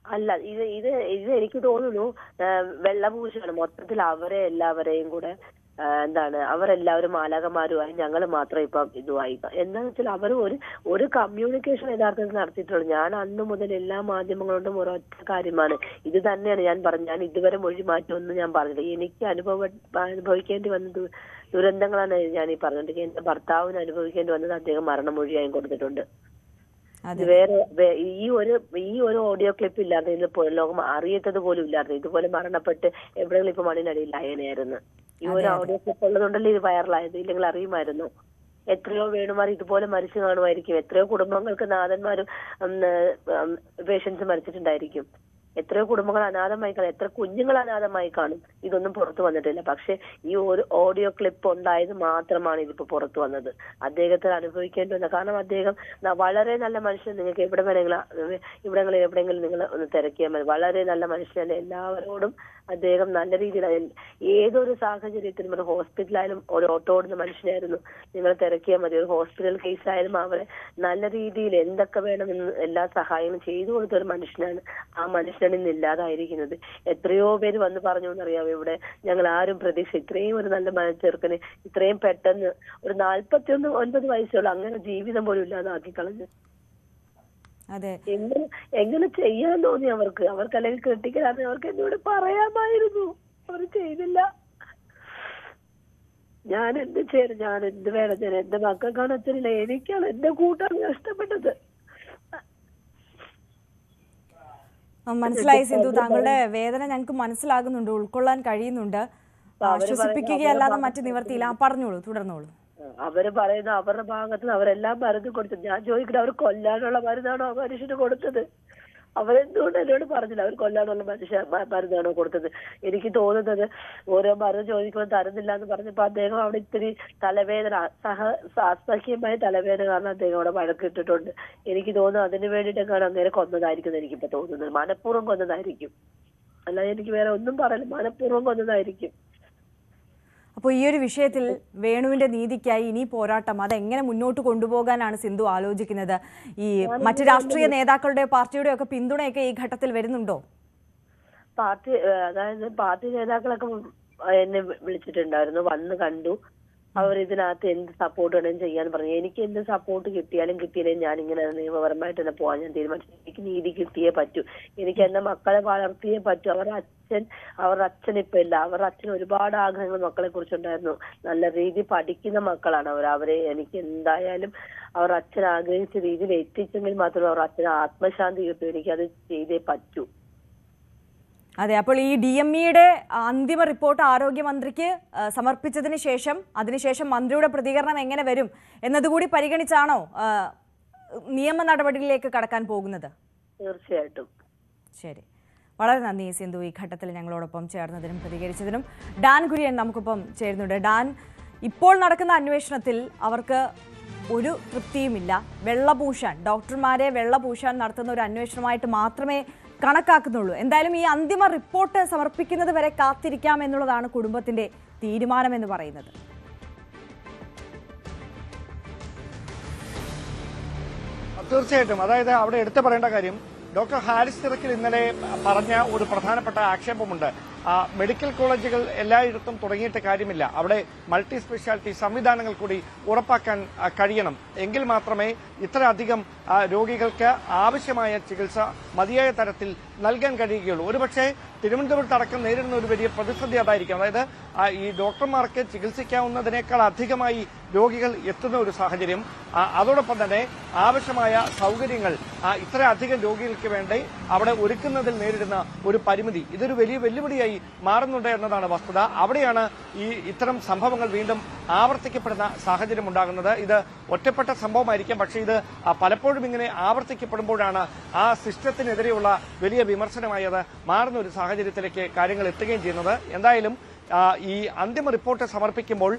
അല്ല, ഇത് എനിക്ക് തോന്നുന്നു വെള്ളപൂശാണ് മൊത്തത്തിൽ. അവരെ എല്ലാവരെയും കൂടെ അവരെല്ലാവരും മാലാകന്മാരുമായി, ഞങ്ങൾ മാത്രം ഇപ്പം ഇതുമായി. എന്താണെന്ന് വെച്ചാൽ അവർ ഒരു കമ്മ്യൂണിക്കേഷൻ യഥാർത്ഥത്തിൽ നടത്തിയിട്ടുള്ളൂ. ഞാൻ അന്ന് മുതൽ എല്ലാ മാധ്യമങ്ങളോടും ഒരൊറ്റ കാര്യമാണ്, ഇത് തന്നെയാണ് ഞാൻ പറഞ്ഞത്. ഞാൻ ഇതുവരെ മൊഴി മാറ്റമൊന്നും ഞാൻ പറഞ്ഞില്ല. എനിക്ക് അനുഭവിക്കേണ്ടി വന്നത് ദുരന്തങ്ങളാണ് ഞാൻ ഈ പറഞ്ഞിട്ട്. എന്റെ ഭർത്താവിന് അനുഭവിക്കേണ്ടി വന്നത് അദ്ദേഹം മരണമൊഴിയായും കൊടുത്തിട്ടുണ്ട്. ഈ ഒരു ഓഡിയോ ക്ലിപ്പ് ഇല്ലാതെ ഇന്ന് ലോകം അറിയത്തത് പോലും ഇല്ലായിരുന്നു. ഇതുപോലെ മരണപ്പെട്ട് എവിടെയെങ്കിലും ഇപ്പൊ മണ്ണിനടിയിലായനായിരുന്നു. ഈ ഒരു ഓഡിയോ ക്ലിപ്പ് ഉള്ളതുകൊണ്ടല്ലേ ഇത് വൈറലായത്. ഇല്ലെങ്കിൽ അറിയുമായിരുന്നു. എത്രയോ വേണുമാർ ഇതുപോലെ മരിച്ചു കാണുമായിരിക്കും. എത്രയോ കുടുംബങ്ങൾക്ക് നാഥന്മാരും പേഷ്യൻസ് മരിച്ചിട്ടുണ്ടായിരിക്കും. എത്രയോ കുടുംബങ്ങൾ അനാഥമായി കാണും, എത്ര കുഞ്ഞുങ്ങൾ അനാഥമായി കാണും. ഇതൊന്നും പുറത്തു വന്നിട്ടില്ല. പക്ഷെ ഈ ഒരു ഓഡിയോ ക്ലിപ്പ് ഉണ്ടായത് മാത്രമാണ് ഇതിപ്പോ പുറത്തു വന്നത്. അദ്ദേഹത്തിന് അനുഭവിക്കേണ്ടി വന്നത്. കാരണം അദ്ദേഹം വളരെ നല്ല മനുഷ്യൻ. നിങ്ങൾക്ക് എവിടെയെങ്കിലും നിങ്ങൾ ഒന്ന് തിരക്കിയാൽ മതി. വളരെ നല്ല മനുഷ്യനല്ലേ. എല്ലാവരോടും അദ്ദേഹം നല്ല രീതിയിൽ ഏതൊരു സാഹചര്യത്തിലും ഒരു ഹോസ്പിറ്റലായാലും ഒരു ഓട്ടോ ഓടുന്ന മനുഷ്യനായിരുന്നു. നിങ്ങൾ തിരക്കിയാൽ മതി. ഒരു ഹോസ്പിറ്റൽ കേസായാലും അവരെ നല്ല രീതിയിൽ എന്തൊക്കെ വേണമെന്ന് എല്ലാ സഹായങ്ങളും ചെയ്തു കൊടുത്ത ഒരു മനുഷ്യനാണ്. ആ മനുഷ്യൻ ഇന്ന് ഇല്ലാതായിരിക്കുന്നത്. എത്രയോ പേര് വന്ന് പറഞ്ഞു എന്നറിയാം. ഇവിടെ ഞങ്ങൾ ആരും പ്രതീക്ഷ ഇത്രയും ഒരു നല്ല ചെറുക്കന് ഇത്രയും പെട്ടെന്ന് ഒരു 49 വയസ്സുള്ള അങ്ങനെ ജീവിതം പോലും ഇല്ലാതാക്കി കളഞ്ഞു. എങ്ങനെ ചെയ്യാൻ തോന്നി അവർക്ക്? അല്ലെങ്കിൽ ക്രിട്ടിക്കലാണ്. അവർക്ക് എന്നോട് പറയാമായിരുന്നു. അവർ ചെയ്തില്ല. ഞാൻ എന്ത് ചെയ്യണം? ഞാൻ എന്ത് വേണം? ഞാൻ എന്റെ മക്കൾക്കാണ് അച്ഛനില്ല. എനിക്കാണ് എന്റെ കൂട്ടാണ് നഷ്ടപ്പെട്ടത്. മനസ്സിലായി സിന്ധു, താങ്കളുടെ വേദന ഞങ്ങൾക്ക് മനസ്സിലാകുന്നുണ്ട്, ഉൾക്കൊള്ളാൻ കഴിയുന്നുണ്ട്. ആശ്വസിപ്പിക്കുകയല്ലാതെ മറ്റു നിവർത്തിയില്ല. പറഞ്ഞോളൂ, തുടർന്നോളൂ. അവര് പറയുന്ന അവരുടെ ഭാഗത്ത് അവരെല്ലാം മരുന്ന് കൊടുത്തു. ഞാൻ ചോദിക്കട്ടെ, അവർ കൊല്ലാനുള്ള മരുന്നാണോ മനുഷ്യന് കൊടുത്തത്? അവരെന്തുകൊണ്ട് എന്നോട് പറഞ്ഞില്ല അവർ കൊല്ലാനുള്ള മരുന്നാണോ കൊടുത്തത്? എനിക്ക് തോന്നുന്നത് ഓരോ മരുന്ന് ചോദിക്കുമ്പോൾ തരുന്നില്ല എന്ന് പറഞ്ഞപ്പോ അദ്ദേഹം അവിടെ ഇത്തിരി തലവേദന, അസഹ്യമായ തലവേദന കാരണം അദ്ദേഹം അവിടെ വഴക്കിട്ടിട്ടുണ്ട്. എനിക്ക് തോന്നുന്നു അതിന് വേണ്ടിയിട്ടൊക്കെയാണ് അങ്ങനെ കൊന്നതായിരിക്കും എനിക്കിപ്പോ തോന്നുന്നത്. മനഃപൂർവ്വം കൊന്നതായിരിക്കും. അല്ലാതെ എനിക്ക് വേറെ ഒന്നും പറയില്ല. മനഃപൂർവ്വം കൊന്നതായിരിക്കും. അപ്പോൾ ഈ ഒരു വിഷയത്തിൽ വേണുവിന്റെ നീതിക്കായി ഇനി പോരാട്ടം അതെങ്ങനെ മുന്നോട്ട് കൊണ്ടുപോകാനാണ് സിന്ധു ആലോചിക്കുന്നത്? ഈ മറ്റ് രാഷ്ട്രീയ നേതാക്കളുടെ പാർട്ടിയുടെ ഒക്കെ പിന്തുണയൊക്കെ ഈ ഘട്ടത്തിൽ വരുന്നുണ്ടോ? പാർട്ടി നേതാക്കളൊക്കെ എന്നെ വിളിച്ചിട്ടുണ്ടായിരുന്നു, വന്ന് കണ്ടു. അവർ ഇതിനകത്ത് എന്ത് സപ്പോർട്ട് വേണമെങ്കിലും ചെയ്യാൻ പറഞ്ഞു. എനിക്ക് എന്ത് സപ്പോർട്ട് കിട്ടിയാലും ഞാൻ ഇങ്ങനെ നിയമപരമായിട്ട് തന്നെ പോകാൻ ഞാൻ തീരുമാനിച്ചു. എനിക്ക് നീതി കിട്ടിയേ പറ്റൂ. എനിക്ക് എന്റെ മക്കളെ വളർത്തിയേ പറ്റൂ. അവരുടെ അച്ഛൻ ഇപ്പൊ ഇല്ല. അവരുടെ അച്ഛൻ ഒരുപാട് ആഗ്രഹങ്ങൾ മക്കളെ കുറിച്ചുണ്ടായിരുന്നു. നല്ല രീതിയിൽ പഠിക്കുന്ന മക്കളാണ് അവരെ എനിക്ക് എന്തായാലും അവർ അച്ഛൻ ആഗ്രഹിച്ച രീതിയിൽ എത്തിച്ചെങ്കിൽ മാത്രമേ അവർ അച്ഛന് ആത്മശാന്തി കിട്ടൂ. എനിക്കത് ചെയ്തേ പറ്റൂ. അതെ, അപ്പോൾ ഈ DMEയുടെ അന്തിമ റിപ്പോർട്ട് ആരോഗ്യമന്ത്രിക്ക് സമർപ്പിച്ചതിന് ശേഷം അതിനുശേഷം മന്ത്രിയുടെ പ്രതികരണം എങ്ങനെ വരും എന്നതുകൂടി പരിഗണിച്ചാണോ നിയമ നടപടികളിലേക്ക് കടക്കാൻ പോകുന്നത്? തീർച്ചയായിട്ടും. ശരി, വളരെ നന്ദി സിന്ധു, ഈ ഘട്ടത്തിൽ ഞങ്ങളോടൊപ്പം ചേർന്നതിനും പ്രതികരിച്ചതിനും. ഡാൻ കുര്യൻ നമുക്കൊപ്പം ചേരുന്നുണ്ട്. ഡാൻ, ഇപ്പോൾ നടക്കുന്ന അന്വേഷണത്തിൽ അവർക്ക് ഒരു തൃപ്തിയുമില്ല. ഡോക്ടർമാരെ വെള്ളപൂശാൻ നടത്തുന്ന ഒരു അന്വേഷണമായിട്ട് മാത്രമേ കണക്കാക്കുന്നുള്ളൂ. എന്തായാലും ഈ അന്തിമ റിപ്പോർട്ട് സമർപ്പിക്കുന്നത് വരെ കാത്തിരിക്കാം എന്നുള്ളതാണ് കുടുംബത്തിന്റെ തീരുമാനമെന്ന് പറയുന്നത്. തീർച്ചയായിട്ടും. അതായത് അവിടെ എടുത്തു പറയേണ്ട കാര്യം, ഡോക്ടർ ഹാരിസ് തിരക്കിൽ ഇന്നലെ പറഞ്ഞ ഒരു പ്രധാനപ്പെട്ട ആക്ഷേപമുണ്ട്. മെഡിക്കൽ കോളേജുകൾ എല്ലായിടത്തും തുടങ്ങിയിട്ട് കാര്യമില്ല. അവിടെ മൾട്ടി സ്പെഷ്യാലിറ്റി സംവിധാനങ്ങൾ കൂടി ഉറപ്പാക്കാൻ കഴിയണം. എങ്കിൽ മാത്രമേ ഇത്രയധികം രോഗികൾക്ക് ആവശ്യമായ ചികിത്സ മതിയായ തരത്തിൽ നൽകാൻ കഴിയുകയുള്ളൂ. ഒരുപക്ഷെ തിരുവനന്തപുരത്ത് അടക്കം നേരിടുന്ന ഒരു വലിയ പ്രതിസന്ധി അതായിരിക്കും. അതായത് ഈ ഡോക്ടർമാർക്ക് ചികിത്സിക്കാവുന്നതിനേക്കാൾ അധികമായി രോഗികൾ എത്തുന്ന ഒരു സാഹചര്യം. അതോടൊപ്പം തന്നെ ആവശ്യമായ സൗകര്യങ്ങൾ ഇത്രയധികം രോഗികൾക്ക് വേണ്ടി അവിടെ ഒരുക്കുന്നതിൽ നേരിടുന്ന ഒരു പരിമിതി, ഇതൊരു വലിയ വെല്ലുവിളിയായി മാറുന്നുണ്ട് എന്നതാണ് വസ്തുത. അവിടെയാണ് ഇത്തരം സംഭവങ്ങൾ വീണ്ടും ആവർത്തിക്കപ്പെടുന്ന സാഹചര്യം ഉണ്ടാകുന്നത്. ഇത് ഒറ്റപ്പെട്ട സംഭവമായിരിക്കാം, പക്ഷേ ഇത് പലപ്പോഴും ഇങ്ങനെ ആവർത്തിക്കപ്പെടുമ്പോഴാണ് ആ സിസ്റ്റത്തിനെതിരെയുള്ള വലിയ വിമർശനമായി അത് മാറുന്ന ഒരു സാഹചര്യത്തിലേക്ക് കാര്യങ്ങൾ എത്തുകയും ചെയ്യുന്നത്. എന്തായാലും ഈ അന്തിമ റിപ്പോർട്ട് സമർപ്പിക്കുമ്പോൾ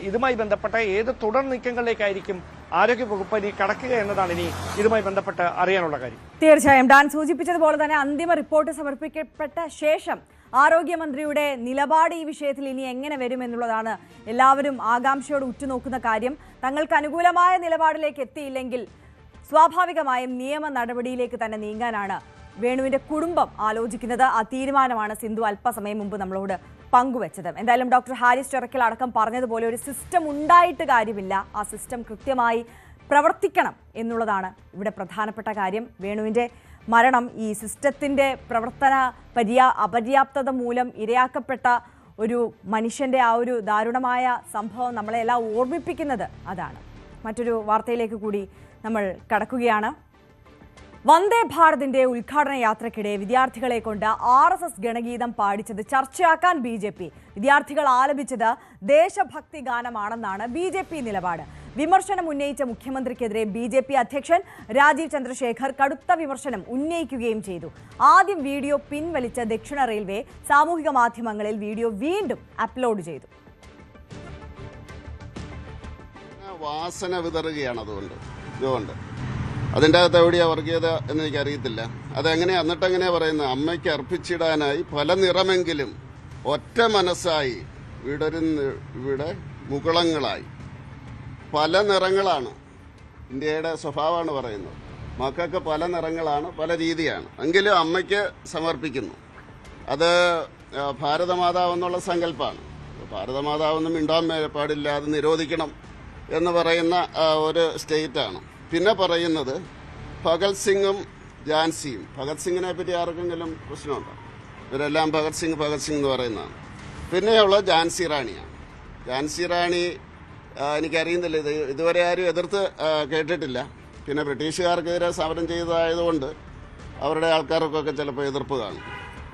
ഇതുമായി ബന്ധപ്പെട്ട ഏത് തുടർ നീക്കങ്ങളിലേക്കായിരിക്കും ആരോഗ്യവകുപ്പ് ഇനി കടക്കുക എന്നതാണ് ഇനി ഇതുമായി ബന്ധപ്പെട്ട് അറിയാനുള്ള കാര്യം. തീർച്ചയായും ഡാൻ സൂചിപ്പിച്ചതുപോലെ തന്നെ അന്തിമ റിപ്പോർട്ട് സമർപ്പിക്കപ്പെട്ട ശേഷം ആരോഗ്യമന്ത്രിയുടെ നിലപാട് ഈ വിഷയത്തിൽ ഇനി എങ്ങനെ വരുമെന്നുള്ളതാണ് എല്ലാവരും ആകാംക്ഷയോട് ഉറ്റുനോക്കുന്ന കാര്യം. തങ്ങൾക്ക് അനുകൂലമായ നിലപാടിലേക്ക് എത്തിയില്ലെങ്കിൽ സ്വാഭാവികമായും നിയമ നടപടിയിലേക്ക് തന്നെ നീങ്ങാനാണ് വേണുവിന്റെ കുടുംബം ആലോചിക്കുന്നത്. ആ തീരുമാനമാണ് സിന്ധു അല്പസമയം മുമ്പ് നമ്മളോട് പങ്കുവച്ചത്. എന്തായാലും ഡോക്ടർ ഹാരിസ് ചിറക്കൽ അടക്കം പറഞ്ഞതുപോലെ ഒരു സിസ്റ്റം ഉണ്ടായിട്ട് കാര്യമില്ല, ആ സിസ്റ്റം കൃത്യമായി പ്രവർത്തിക്കണം എന്നുള്ളതാണ് ഇവിടെ പ്രധാനപ്പെട്ട കാര്യം. വേണുവിന്റെ മരണം ഈ സിസ്റ്റത്തിന്റെ പ്രവർത്തന അപര്യാപ്തത മൂലം ഇരയാക്കപ്പെട്ട ഒരു മനുഷ്യന്റെ ആ ഒരു ദാരുണമായ സംഭവം നമ്മളെല്ലാം ഓർമ്മിപ്പിക്കുന്നത് അതാണ്. മറ്റൊരു വാർത്തയിലേക്ക് കൂടി നമ്മൾ കടക്കുകയാണ്. വന്ദേ ഭാരതിന്റെ ഉദ്ഘാടന യാത്രയ്ക്കിടെ വിദ്യാർത്ഥികളെ കൊണ്ട് RSS ഗണഗീതം പാടിച്ചത് ചർച്ചയാക്കാൻ BJP. വിദ്യാർത്ഥികൾ ആലപിച്ചത് ദേശഭക്തി ഗാനമാണെന്നാണ് BJP നിലപാട്. വിമർശനം ഉന്നയിച്ച മുഖ്യമന്ത്രിക്കെതിരെ BJP അധ്യക്ഷൻ രാജീവ് ചന്ദ്രശേഖർ കടുത്ത വിമർശനം ഉന്നയിക്കുകയും ചെയ്തു. ആദ്യം വീഡിയോ പിൻവലിച്ച ദക്ഷിണ റെയിൽവേ സാമൂഹിക മാധ്യമങ്ങളിൽ വീഡിയോ വീണ്ടും അപ്ലോഡ് ചെയ്തു. വാസന വിതറുകയാണ്. അതുകൊണ്ട് അതിൻ്റെ അകത്ത് എവിടെയാണ് വർഗീയത എന്ന് എനിക്കറിയത്തില്ല. അതെങ്ങനെയാ എന്നിട്ടെങ്ങനെയാണ് പറയുന്നത്? അമ്മയ്ക്ക് അർപ്പിച്ചിടാനായി പല നിറമെങ്കിലും ഒറ്റ മനസ്സായി ഇവിടെ മുകുളങ്ങളായി. പല നിറങ്ങളാണ് ഇന്ത്യയുടെ സ്വഭാവമാണ് പറയുന്നത്. മക്കൾക്ക് പല നിറങ്ങളാണ്, പല രീതിയാണ്. എങ്കിലും അമ്മയ്ക്ക് സമർപ്പിക്കുന്നു. അത് ഭാരതമാതാവെന്നുള്ള സങ്കല്പമാണ്. ഭാരതമാതാവെന്നും മിണ്ടാൻ പാടില്ല, അത് നിരോധിക്കണം എന്ന് പറയുന്ന ഒരു സ്റ്റേറ്റാണ്. പിന്നെ പറയുന്നത് ഭഗത് സിംഗും ഝാൻസിയും. ഭഗത് സിംഗിനെ പറ്റി ആർക്കെങ്കിലും പ്രശ്നമുണ്ടോ? ഇവരെല്ലാം ഭഗത് സിംഗ് എന്ന് പറയുന്നതാണ്. പിന്നെയുള്ള ഝാൻസി റാണിയാണ്. ഝാൻസി റാണി എനിക്കറിയുന്നില്ല, ഇതുവരെ ആരും എതിർത്ത് കേട്ടിട്ടില്ല. പിന്നെ ബ്രിട്ടീഷുകാർക്കെതിരെ സമരം ചെയ്തതായതുകൊണ്ട് അവരുടെ ആൾക്കാർക്കൊക്കെ ചിലപ്പോൾ എതിർപ്പ് കാണും.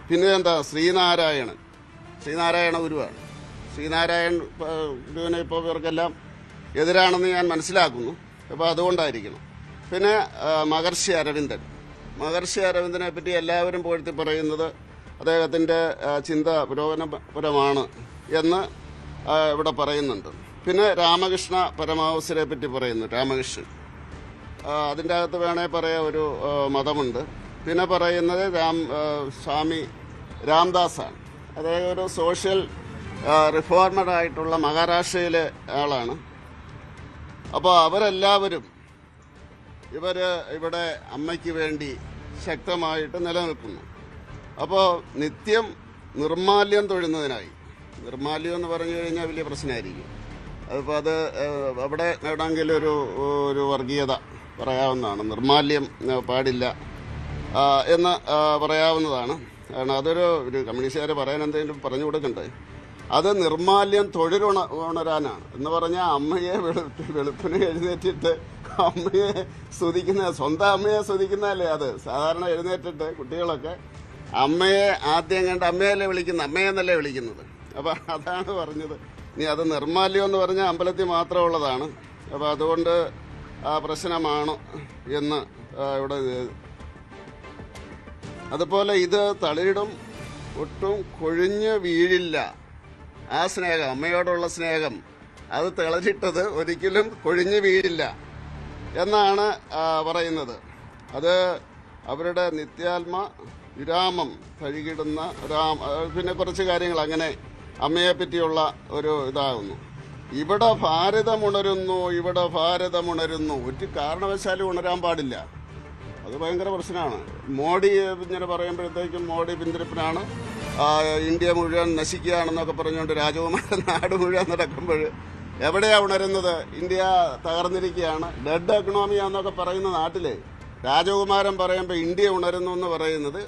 പിന്നെ എന്താ ശ്രീനാരായണ ഗുരുവാണ്. ശ്രീനാരായൺ ഗുരുവിനെ ഇപ്പോൾ ഇവർക്കെല്ലാം എതിരാണെന്ന് ഞാൻ മനസ്സിലാക്കുന്നു. അപ്പോൾ അതുകൊണ്ടായിരിക്കണം. പിന്നെ മഹർഷി അരവിന്ദനെ പറ്റി എല്ലാവരും പോഴ്ത്തി പറയുന്നത് അദ്ദേഹത്തിൻ്റെ ചിന്ത പുരോഗമനപരമാണ് എന്ന് ഇവിടെ പറയുന്നുണ്ട്. പിന്നെ രാമകൃഷ്ണ പരമഹംസരെ പറ്റി പറയുന്നു. രാമകൃഷ്ണൻ അതിൻ്റെ അകത്ത് വേണേൽ പറയാൻ ഒരു മതമുണ്ട്. പിന്നെ പറയുന്നത് സ്വാമി രാംദാസാണ്. അദ്ദേഹം ഒരു സോഷ്യൽ റിഫോർമറായിട്ടുള്ള മഹാരാഷ്ട്രയിലെ ആളാണ്. അപ്പോൾ അവരെല്ലാവരും ഇവിടെ അമ്മയ്ക്ക് വേണ്ടി ശക്തമായിട്ട് നിലനിൽക്കുന്നു. അപ്പോൾ നിത്യം നിർമാല്യം തൊഴുന്നതിനായി, നിർമാല്യം എന്ന് പറഞ്ഞു കഴിഞ്ഞാൽ വലിയ പ്രശ്നമായിരിക്കും. അതിപ്പോൾ അത് അവിടെ എവിടെയെങ്കിലും ഒരു വർഗീയത പറയാവുന്നതാണ്. നിർമാല്യം പാടില്ല എന്ന് പറയാവുന്നതാണ്. കാരണം അതൊരു കമ്മ്യൂണിസ്റ്റുകാർ പറയാൻ എന്തെങ്കിലും പറഞ്ഞു കൊടുക്കണ്ടേ? അത് നിർമാല്യം തൊഴിലുണരാനാണ് എന്ന് പറഞ്ഞാൽ അമ്മയെ വെളുപ്പിന് എഴുന്നേറ്റിട്ട് അമ്മയെ സ്തുതിക്കുന്ന, സ്വന്തം അമ്മയെ സ്തുതിക്കുന്നതല്ലേ അത്. സാധാരണ എഴുന്നേറ്റിട്ട് കുട്ടികളൊക്കെ അമ്മയെ ആദ്യം കണ്ട് അമ്മയല്ലേ വിളിക്കുന്നത്, അമ്മയെന്നല്ലേ വിളിക്കുന്നത്. അപ്പം അതാണ് പറഞ്ഞത്. ഇനി അത് നിർമാല്യം എന്ന് പറഞ്ഞാൽ അമ്പലത്തിൽ മാത്രമുള്ളതാണ്. അപ്പോൾ അതുകൊണ്ട് ആ പ്രശ്നമാണ് എന്ന് ഇവിടെ. അതുപോലെ ഇത് തളിരിടും ഒട്ടും കൊഴിഞ്ഞ് വീഴില്ല. ആ സ്നേഹം, അമ്മയോടുള്ള സ്നേഹം, അത് തിളച്ചിട്ടത് ഒരിക്കലും കൊഴിഞ്ഞു വീഴില്ല എന്നാണ് പറയുന്നത്. അത് അവരുടെ നിത്യാത്മ വിരാമം കഴുകിടുന്ന പിന്നെ കുറച്ച് കാര്യങ്ങൾ അങ്ങനെ അമ്മയെ പറ്റിയുള്ള ഒരു ഇതാകുന്നു. ഇവിടെ ഭാരതമുണരുന്നു, ഒരു കാരണവശാലും ഉണരാൻ പാടില്ല. അത് ഭയങ്കര പ്രശ്നമാണ്. മോഡി ഇങ്ങനെ പറയുമ്പോഴത്തേക്കും മോഡി പിന്തിരിപ്പിനാണ്. ഇന്ത്യ മുഴുവൻ നശിക്കുകയാണെന്നൊക്കെ പറഞ്ഞുകൊണ്ട് രാജകുമാരൻ നാട് മുഴുവൻ നടക്കുമ്പോൾ എവിടെയാണ് ഉണരുന്നത്? ഇന്ത്യ തകർന്നിരിക്കുകയാണ്, ഡെഡ് എക്കണോമിയാന്നൊക്കെ പറയുന്ന നാട്ടിൽ രാജകുമാരൻ പറയുമ്പോൾ ഇന്ത്യ ഉണരുന്നു എന്ന് പറയുന്നത്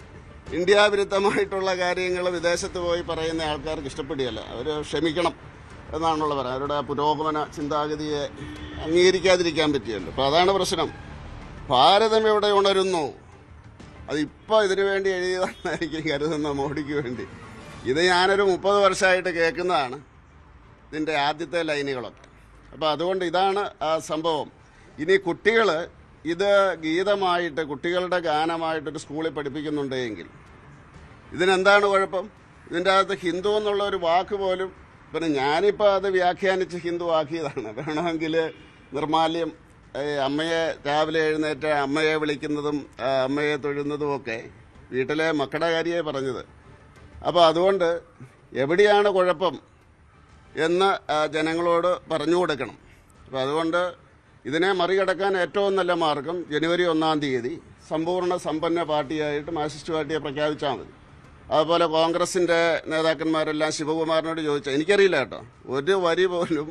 ഇന്ത്യ വിരുദ്ധമായിട്ടുള്ള കാര്യങ്ങൾ വിദേശത്ത് പോയി പറയുന്ന ആൾക്കാർക്ക് ഇഷ്ടപ്പെടുകയല്ല. അവർ ക്ഷമിക്കണം എന്നാണുള്ള പറയുക. അവരുടെ പുരോഗമന ചിന്താഗതിയെ അംഗീകരിക്കാതിരിക്കാൻ പറ്റിയല്ലോ. അപ്പോൾ അതാണ് പ്രശ്നം. ഭാരതം എവിടെ ഉണരുന്നു? അതിപ്പോൾ ഇതിനു വേണ്ടി എഴുതിയതായിരിക്കും കരുതുന്ന മോഡിക്ക് വേണ്ടി. ഇത് ഞാനൊരു 30 വർഷമായിട്ട് കേൾക്കുന്നതാണ് ഇതിൻ്റെ ആദ്യത്തെ ലൈനുകളൊക്കെ. അപ്പോൾ അതുകൊണ്ട് ഇതാണ് ആ സംഭവം. ഇനി കുട്ടികൾ ഇത് ഗീതമായിട്ട് കുട്ടികളുടെ ഗാനമായിട്ടൊരു സ്കൂളിൽ പഠിപ്പിക്കുന്നുണ്ടെങ്കിൽ ഇതിനെന്താണ് കുഴപ്പം? ഇതിൻ്റെ അകത്ത് ഹിന്ദു എന്നുള്ള ഒരു വാക്ക് പോലും പിന്നെ ഞാനിപ്പോൾ അത് വ്യാഖ്യാനിച്ച് ഹിന്ദു ആക്കിയതാണ്. വേണമെങ്കിൽ നിർമാല്യം, അമ്മയെ രാവിലെ എഴുന്നേറ്റ് അമ്മയെ വിളിക്കുന്നതും അമ്മയെ തൊഴുന്നതുമൊക്കെ വീട്ടിലെ മക്കളുടെ കാര്യമേ പറഞ്ഞത്. അപ്പോൾ അതുകൊണ്ട് എവിടെയാണ് കുഴപ്പം എന്ന് ജനങ്ങളോട് പറഞ്ഞു കൊടുക്കണം. അപ്പോൾ അതുകൊണ്ട് ഇതിനെ മറികടക്കാൻ ഏറ്റവും നല്ല മാർഗം ജനുവരി 1-ാം തീയതി സമ്പൂർണ്ണ സമ്പന്ന പാർട്ടിയായിട്ട് മാർക്സിസ്റ്റ് പാർട്ടിയെ പ്രഖ്യാപിച്ചാൽ മതി. അതുപോലെ കോൺഗ്രസിൻ്റെ നേതാക്കന്മാരെല്ലാം ശിവകുമാറിനോട് ചോദിച്ചാൽ, എനിക്കറിയില്ല കേട്ടോ, ഒരു വരി പോലും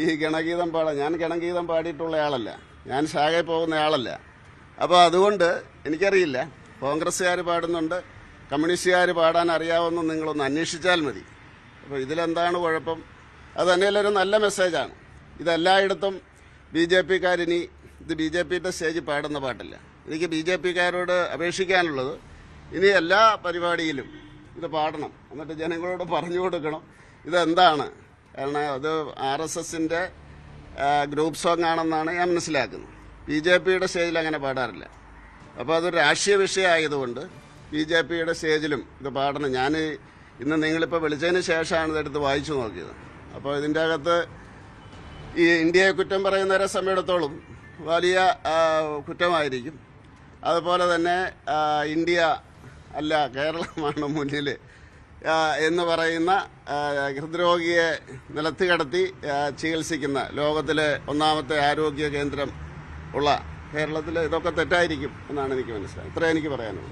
ഈ ഗണഗീതം പാടാൻ, ഞാൻ ഗണഗീതം പാടിയിട്ടുള്ള ആളല്ല, ഞാൻ ശാഖയിൽ പോകുന്ന ആളല്ല. അപ്പോൾ അതുകൊണ്ട് എനിക്കറിയില്ല. കോൺഗ്രസ്സുകാർ പാടുന്നുണ്ട്, കമ്മ്യൂണിസ്റ്റുകാർ പാടാൻ അറിയാവുന്ന നിങ്ങളൊന്ന് അന്വേഷിച്ചാൽ മതി. അപ്പോൾ ഇതിലെന്താണ് കുഴപ്പം? അത് തന്നെയല്ല ഒരു നല്ല മെസ്സേജാണ്. ഇതെല്ലായിടത്തും BJP-ക്കാർ ഇനി ഇത് BJP-യുടെ സ്റ്റേജിൽ പാടുന്ന പാട്ടില്ല. എനിക്ക് BJP-ക്കാരോട് അപേക്ഷിക്കാനുള്ളത് ഇനി എല്ലാ പരിപാടിയിലും ഇത് പാടണം, എന്നിട്ട് ജനങ്ങളോട് പറഞ്ഞു കൊടുക്കണം ഇതെന്താണ്. കാരണം അത് RSSൻ്റെ ഗ്രൂപ്പ് സോങ് ആണെന്നാണ് ഞാൻ മനസ്സിലാക്കുന്നത്. BJP-യുടെ സ്റ്റേജിൽ അങ്ങനെ പാടാറില്ല. അപ്പോൾ അതൊരു രാഷ്ട്രീയ വിഷയമായതുകൊണ്ട് BJP-യുടെ സ്റ്റേജിലും ഇത് പാടണം. ഞാൻ ഇന്ന് നിങ്ങളിപ്പോൾ വിളിച്ചതിന് ശേഷമാണ് ഇതെടുത്ത് വായിച്ചു നോക്കിയത്. അപ്പോൾ ഇതിൻ്റെ അകത്ത് ഈ ഇന്ത്യയെ കുറ്റം പറയുന്നവരെ സമയത്തോളം വലിയ കുറ്റമായിരിക്കും. അതുപോലെ തന്നെ ഇന്ത്യ അല്ല കേരളമാണ് മുന്നിൽ എന്ന് പറയുന്ന ഹൃദ്രോഗിയെ നിലത്ത് കടത്തി ചികിത്സിക്കുന്ന ലോകത്തിലെ 1-ാമത്തെ ആരോഗ്യ കേന്ദ്രം ഉള്ള കേരളത്തിൽ ഇതൊക്കെ തെറ്റായിരിക്കും എന്നാണ് എനിക്ക് മനസ്സിലായത്. ഇത്രേ എനിക്ക് പറയാനുള്ളൂ.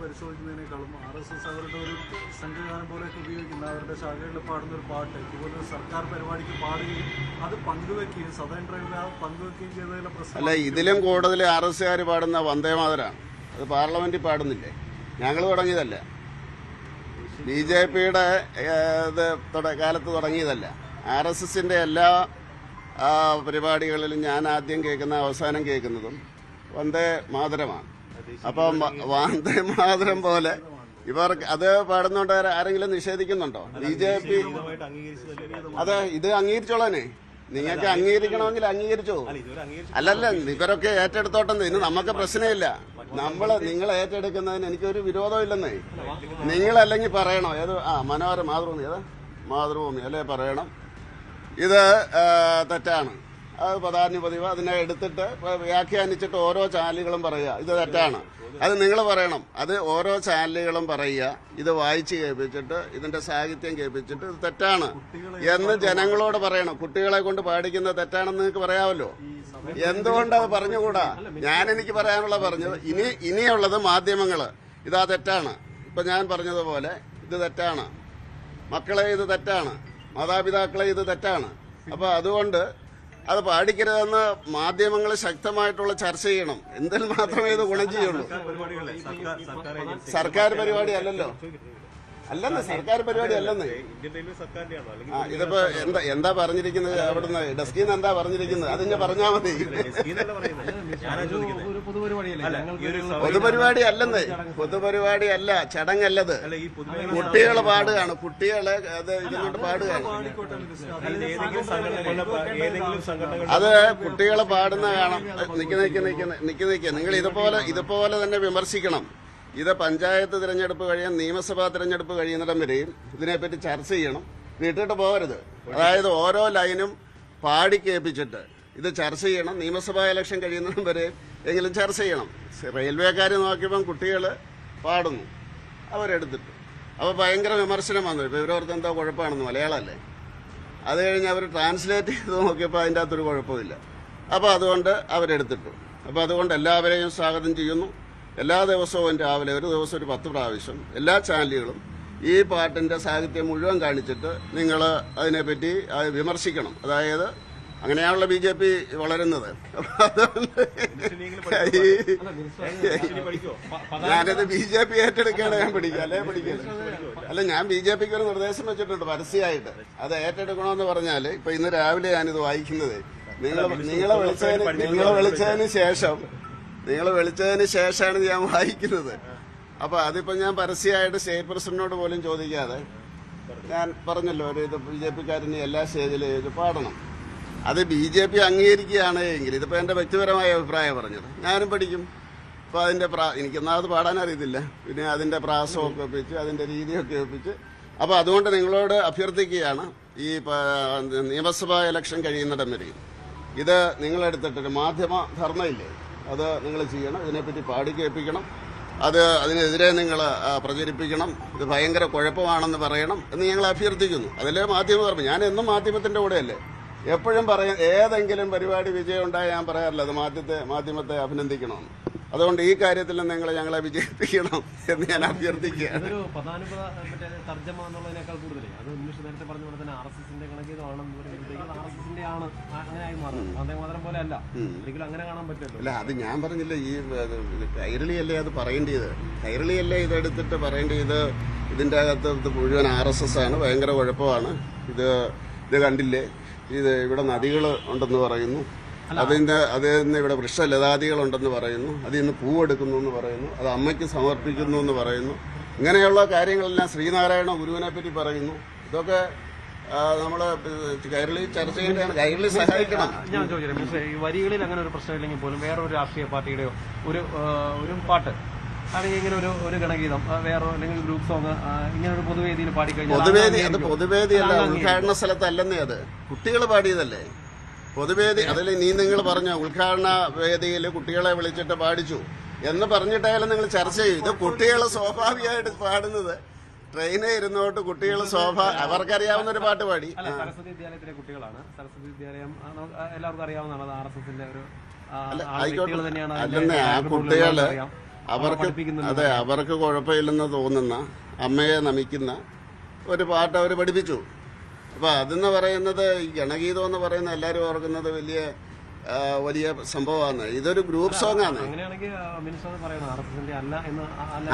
പരിശോധിക്കുന്നതിനേക്കാളും RSS അവരുടെ ഒരു സംഘഗാനം പോലെയൊക്കെ ഉപയോഗിക്കുന്ന അവരുടെ ശാഖകളിൽ പാടുന്ന ഒരു പാട്ട് ഇതുപോലെ സർക്കാർ പരിപാടിക്ക് പാടുകയും അത് പങ്കുവെക്കുകയും സദൻ ഡ്രൈവ് പങ്കുവെക്കുകയും ചെയ്തതിലെ പ്രശ്നം അല്ല. ഇതിലും കൂടുതൽ RSSകാർ പാടുന്ന വന്ദേമാതരാണ്. അത് പാർലമെന്റിൽ പാടുന്നില്ലേ? ഞങ്ങൾ തുടങ്ങിയതല്ല, BJP-യുടെ കാലത്ത് തുടങ്ങിയതല്ല. RSSൻ്റെ എല്ലാ പരിപാടികളിലും ഞാൻ ആദ്യം കേൾക്കുന്ന അവസാനം കേൾക്കുന്നതും വന്ദേ മാതരമാണ്. അപ്പം വന്ദേ മാതരം പോലെ ഇവർ അത് പാടുന്നുണ്ട്. ആരെങ്കിലും നിഷേധിക്കുന്നുണ്ടോ? BJP അതെ, ഇത് അംഗീകരിച്ചോളാനേ. നിങ്ങൾക്ക് അംഗീകരിക്കണമെങ്കിൽ അംഗീകരിച്ചോ. അല്ലല്ല, ഇവരൊക്കെ ഏറ്റെടുത്തോട്ടെന്ന്. ഇന്ന് നമുക്ക് പ്രശ്നമില്ല. നിങ്ങൾ ഏറ്റെടുക്കുന്നതിന് എനിക്കൊരു വിരോധമില്ലെന്നേ. നിങ്ങളല്ലെങ്കിൽ പറയണോ ഏത് മനോഹര മാതൃഭൂമി, ഏതാ മാതൃഭൂമി അല്ലേ പറയണം ഇത് തെറ്റാണ്, അത് പദാനുപതിവ് അതിനെ എടുത്തിട്ട് വ്യാഖ്യാനിച്ചിട്ട് ഓരോ ചാനലുകളും പറയുക ഇത് തെറ്റാണ്. അത് നിങ്ങൾ പറയണം. അത് ഓരോ ചാനലുകളും പറയുക, ഇത് വായിച്ച് കേൾപ്പിച്ചിട്ട് ഇതിന്റെ സാഹിത്യം കേൾപ്പിച്ചിട്ട് ഇത് തെറ്റാണ് എന്ന് ജനങ്ങളോട് പറയണം. കുട്ടികളെ കൊണ്ട് പാടിക്കുന്നത് തെറ്റാണെന്ന് നിങ്ങൾക്ക് പറയാമല്ലോ. എന്തുകൊണ്ടത് പറഞ്ഞുകൂടാ? എനിക്ക് പറയാനുള്ള പറഞ്ഞത് ഇനിയുള്ളത് മാധ്യമങ്ങൾ ഇതാ തെറ്റാണ്. ഇപ്പൊ ഞാൻ പറഞ്ഞതുപോലെ ഇത് തെറ്റാണ്, മക്കളെ ഇത് തെറ്റാണ്, മാതാപിതാക്കളെ ഇത് തെറ്റാണ്. അപ്പൊ അതുകൊണ്ട് അത് പാടിക്കരുതെന്ന് മാധ്യമങ്ങൾ ശക്തമായിട്ടുള്ള ചർച്ച ചെയ്യണം. എന്തിൽ മാത്രമേ ഇത് ഗുണം ചെയ്യുള്ളൂ. സർക്കാർ പരിപാടി അല്ലല്ലോ, അല്ലെന്ന് സർക്കാർ പരിപാടി അല്ലെന്ന്. ഇതിപ്പോ എന്താ പറഞ്ഞിരിക്കുന്നത്? അവിടുന്ന് ഡെസ്കിൽ നിന്ന് എന്താ പറഞ്ഞിരിക്കുന്നത്? അതിന് പറഞ്ഞാൽ മതി. പൊതുപരിപാടി അല്ലെന്ന്, പൊതുപരിപാടി അല്ല, ചടങ്ങല്ലത്. കുട്ടികൾ പാടുകയാണ്, കുട്ടികളെ അത് ഇതുകൊണ്ട് പാടുകയാണ്. അത് കുട്ടികൾ പാടുന്ന കാണാം. നിക്ക് നിങ്ങൾ ഇതുപോലെ തന്നെ വിമർശിക്കണം. ഇത് പഞ്ചായത്ത് തിരഞ്ഞെടുപ്പ് കഴിയാൻ നിയമസഭാ തിരഞ്ഞെടുപ്പ് കഴിയുന്നിടം വരെയും ഇതിനെപ്പറ്റി ചർച്ച ചെയ്യണം. വിട്ടിട്ട് പോകരുത്. അതായത് ഓരോ ലൈനും പാടി കേൾപ്പിച്ചിട്ട് ഇത് ചർച്ച ചെയ്യണം. നിയമസഭാ ഇലക്ഷൻ കഴിയുന്നിടം വരെ എങ്കിലും ചർച്ച ചെയ്യണം. റെയിൽവേക്കാർ നോക്കിയപ്പം കുട്ടികൾ പാടുന്നു, അവരെടുത്തിട്ട് അപ്പോൾ ഭയങ്കര വിമർശനം വന്നു. ഇപ്പോൾ ഇവരോർത്ത് എന്താ കുഴപ്പമാണെന്ന്, മലയാളമല്ലേ. അത് കഴിഞ്ഞ് അവർ ട്രാൻസ്ലേറ്റ് ചെയ്ത് നോക്കിയപ്പോൾ അതിൻ്റെ അകത്തൊരു കുഴപ്പമില്ല. അപ്പോൾ അതുകൊണ്ട് അവരെടുത്തിട്ടു. അപ്പോൾ അതുകൊണ്ട് എല്ലാവരെയും സ്വാഗതം ചെയ്യുന്നു. എല്ലാ ദിവസവും രാവിലെ ഒരു ദിവസം ഒരു 10 പ്രാവശ്യം എല്ലാ ചാനലുകളും ഈ പാട്ടിൻ്റെ സാഹിത്യം മുഴുവൻ കാണിച്ചിട്ട് നിങ്ങൾ അതിനെപ്പറ്റി വിമർശിക്കണം. അതായത് അങ്ങനെയാണല്ലോ BJP വളരുന്നത്. ഞാനത് BJP ഏറ്റെടുക്കുകയാണ് ഞാൻ പഠിക്കുക, അല്ലേ പഠിക്കുന്നത്? അല്ല, ഞാൻ BJPക്ക് ഒരു നിർദ്ദേശം വെച്ചിട്ടുണ്ട് പരസ്യമായിട്ട്. അത് ഏറ്റെടുക്കണമെന്ന് പറഞ്ഞാൽ ഇപ്പൊ ഇന്ന് രാവിലെ ഞാനിത് വായിക്കുന്നത് നിങ്ങളെ വിളിച്ചതിന് ശേഷമാണ് ഞാൻ വായിക്കുന്നത്. അപ്പൊ അതിപ്പോ ഞാൻ പരസ്യമായിട്ട് സ്റ്റേറ്റ് പ്രസിഡന്റിനോട് പോലും ചോദിക്കാതെ ഞാൻ പറഞ്ഞല്ലോ, ഒരു ഇത് BJPക്കാരന് എല്ലാ സ്റ്റേജിലും ഇത് പാടണം. അത് BJP അംഗീകരിക്കുകയാണ് എങ്കിൽ, ഇതിപ്പോൾ എൻ്റെ വ്യക്തിപരമായ അഭിപ്രായം പറഞ്ഞത്, ഞാനും പഠിക്കും. അപ്പോൾ അതിൻ്റെ എനിക്കൊന്നാമത് പാടാൻ അറിയത്തില്ല, പിന്നെ അതിൻ്റെ പ്രാസമൊക്കെ ഒപ്പിച്ച് അതിൻ്റെ രീതിയൊക്കെ ഒപ്പിച്ച്. അപ്പോൾ അതുകൊണ്ട് നിങ്ങളോട് അഭ്യർത്ഥിക്കുകയാണ്, ഈ നിയമസഭാ ഇലക്ഷൻ കഴിയുന്നിടം വരെയും ഇത് നിങ്ങളെടുത്തിട്ടൊരു മാധ്യമ ധർമ്മയില്ലേ, അത് നിങ്ങൾ ചെയ്യണം. ഇതിനെപ്പറ്റി പാടി കേൾപ്പിക്കണം, അതിനെതിരെ നിങ്ങൾ പ്രചരിപ്പിക്കണം. ഇത് ഭയങ്കര കുഴപ്പമാണെന്ന് പറയണം എന്ന് ഞങ്ങൾ അഭ്യർത്ഥിക്കുന്നു. അതിലെ മാധ്യമധർമ്മം. ഞാൻ എന്നും മാധ്യമത്തിൻ്റെ കൂടെയല്ലേ, എപ്പോഴും പറയാം. ഏതെങ്കിലും പരിപാടി വിജയം ഉണ്ടായാൽ ഞാൻ പറയാറില്ല അത് മാധ്യമത്തെ അഭിനന്ദിക്കണമെന്ന്. അതുകൊണ്ട് ഈ കാര്യത്തിൽ ഞങ്ങളെ വിജയിപ്പിക്കണം എന്ന് ഞാൻ അഭ്യർത്ഥിക്കുകയാണ്. അല്ല, അത് ഞാൻ പറഞ്ഞില്ല. ഈ കൈരളിയല്ലേ അത് പറയേണ്ടത്, കൈരളിയല്ലേ ഇതെടുത്തിട്ട് പറയേണ്ടത്. ഇതിൻ്റെ അകത്ത് മുഴുവൻ RSS ആണ്, ഭയങ്കര കുഴപ്പമാണ്. ഇത് കണ്ടില്ലേ, ഇത് ഇവിടെ നദികൾ ഉണ്ടെന്ന് പറയുന്നു, അതിന്ന് ഇവിടെ വൃക്ഷലതാദികളുണ്ടെന്ന് പറയുന്നു, അതിൽ നിന്ന് പൂവെടുക്കുന്നു എന്ന് പറയുന്നു, അത് അമ്മയ്ക്ക് സമർപ്പിക്കുന്നു എന്ന് പറയുന്നു. ഇങ്ങനെയുള്ള കാര്യങ്ങളെല്ലാം ശ്രീനാരായണ ഗുരുവിനെ പറ്റി പറയുന്നു. ഇതൊക്കെ നമ്മൾ കൈരളി ചർച്ച ചെയ്യേണ്ടതാണ്. കൈരളി സഹായിക്കണം. ഞാൻ ചോദിച്ചത്, ഈ വരികളിൽ അങ്ങനെ ഒരു പ്രശ്നമില്ലെങ്കിൽ പോലും വേറൊരു രാഷ്ട്രീയ പാർട്ടിയുടെയോ ഒരു പാട്ട് അല്ലെങ്കിൽ ഇങ്ങനെ ഒരു ഗണഗീതം വേറെ അല്ലെങ്കിൽ ഗ്രൂപ്പ് സോങ് ഇങ്ങനെ ഒരു പൊതുവേദിയിൽ പാടിക്കഴിഞ്ഞാൽ പൊതുവേദിയല്ല, ഉദ്ഘാടന സ്ഥലത്തല്ലെന്നേ, അത് കുട്ടികൾ പാടിയതല്ലേ പൊതുവേദി. അതിൽ നിങ്ങൾ പറഞ്ഞ ഉദ്ഘാടന വേദിയിൽ കുട്ടികളെ വിളിച്ചിട്ട് പാടിച്ചു എന്ന് പറഞ്ഞിട്ടായാലും നിങ്ങൾ ചർച്ച ചെയ്യും. ഇത് കുട്ടികൾ സ്വാഭാവികമായിട്ട് പാടുന്നത്, ട്രെയിനിൽ ഇരുന്നോട്ട് കുട്ടികൾ അവർക്കറിയാവുന്ന ഒരു പാട്ട് പാടി. സരസ്വതി വിദ്യാലയത്തിലെ കുട്ടികളാണ്. സരസ്വതി വിദ്യാലയം എല്ലാവർക്കും അറിയാവുന്നതാണ്. അത് RSSന്റെ ഒരു അല്ലെന്നേ, ആ കുട്ടികള് അവർക്ക് കുഴപ്പമില്ലെന്ന് തോന്നുന്ന, അമ്മയെ നമിക്കുന്ന ഒരു പാട്ട് അവർ പഠിപ്പിച്ചു. അപ്പൊ അതെന്ന് പറയുന്നത്, ഈ ഗണഗീതം എന്ന് പറയുന്ന എല്ലാവരും ഓർക്കുന്നത് വലിയ സംഭവമാണ്. ഇതൊരു ഗ്രൂപ്പ് സോങ് ആണ്.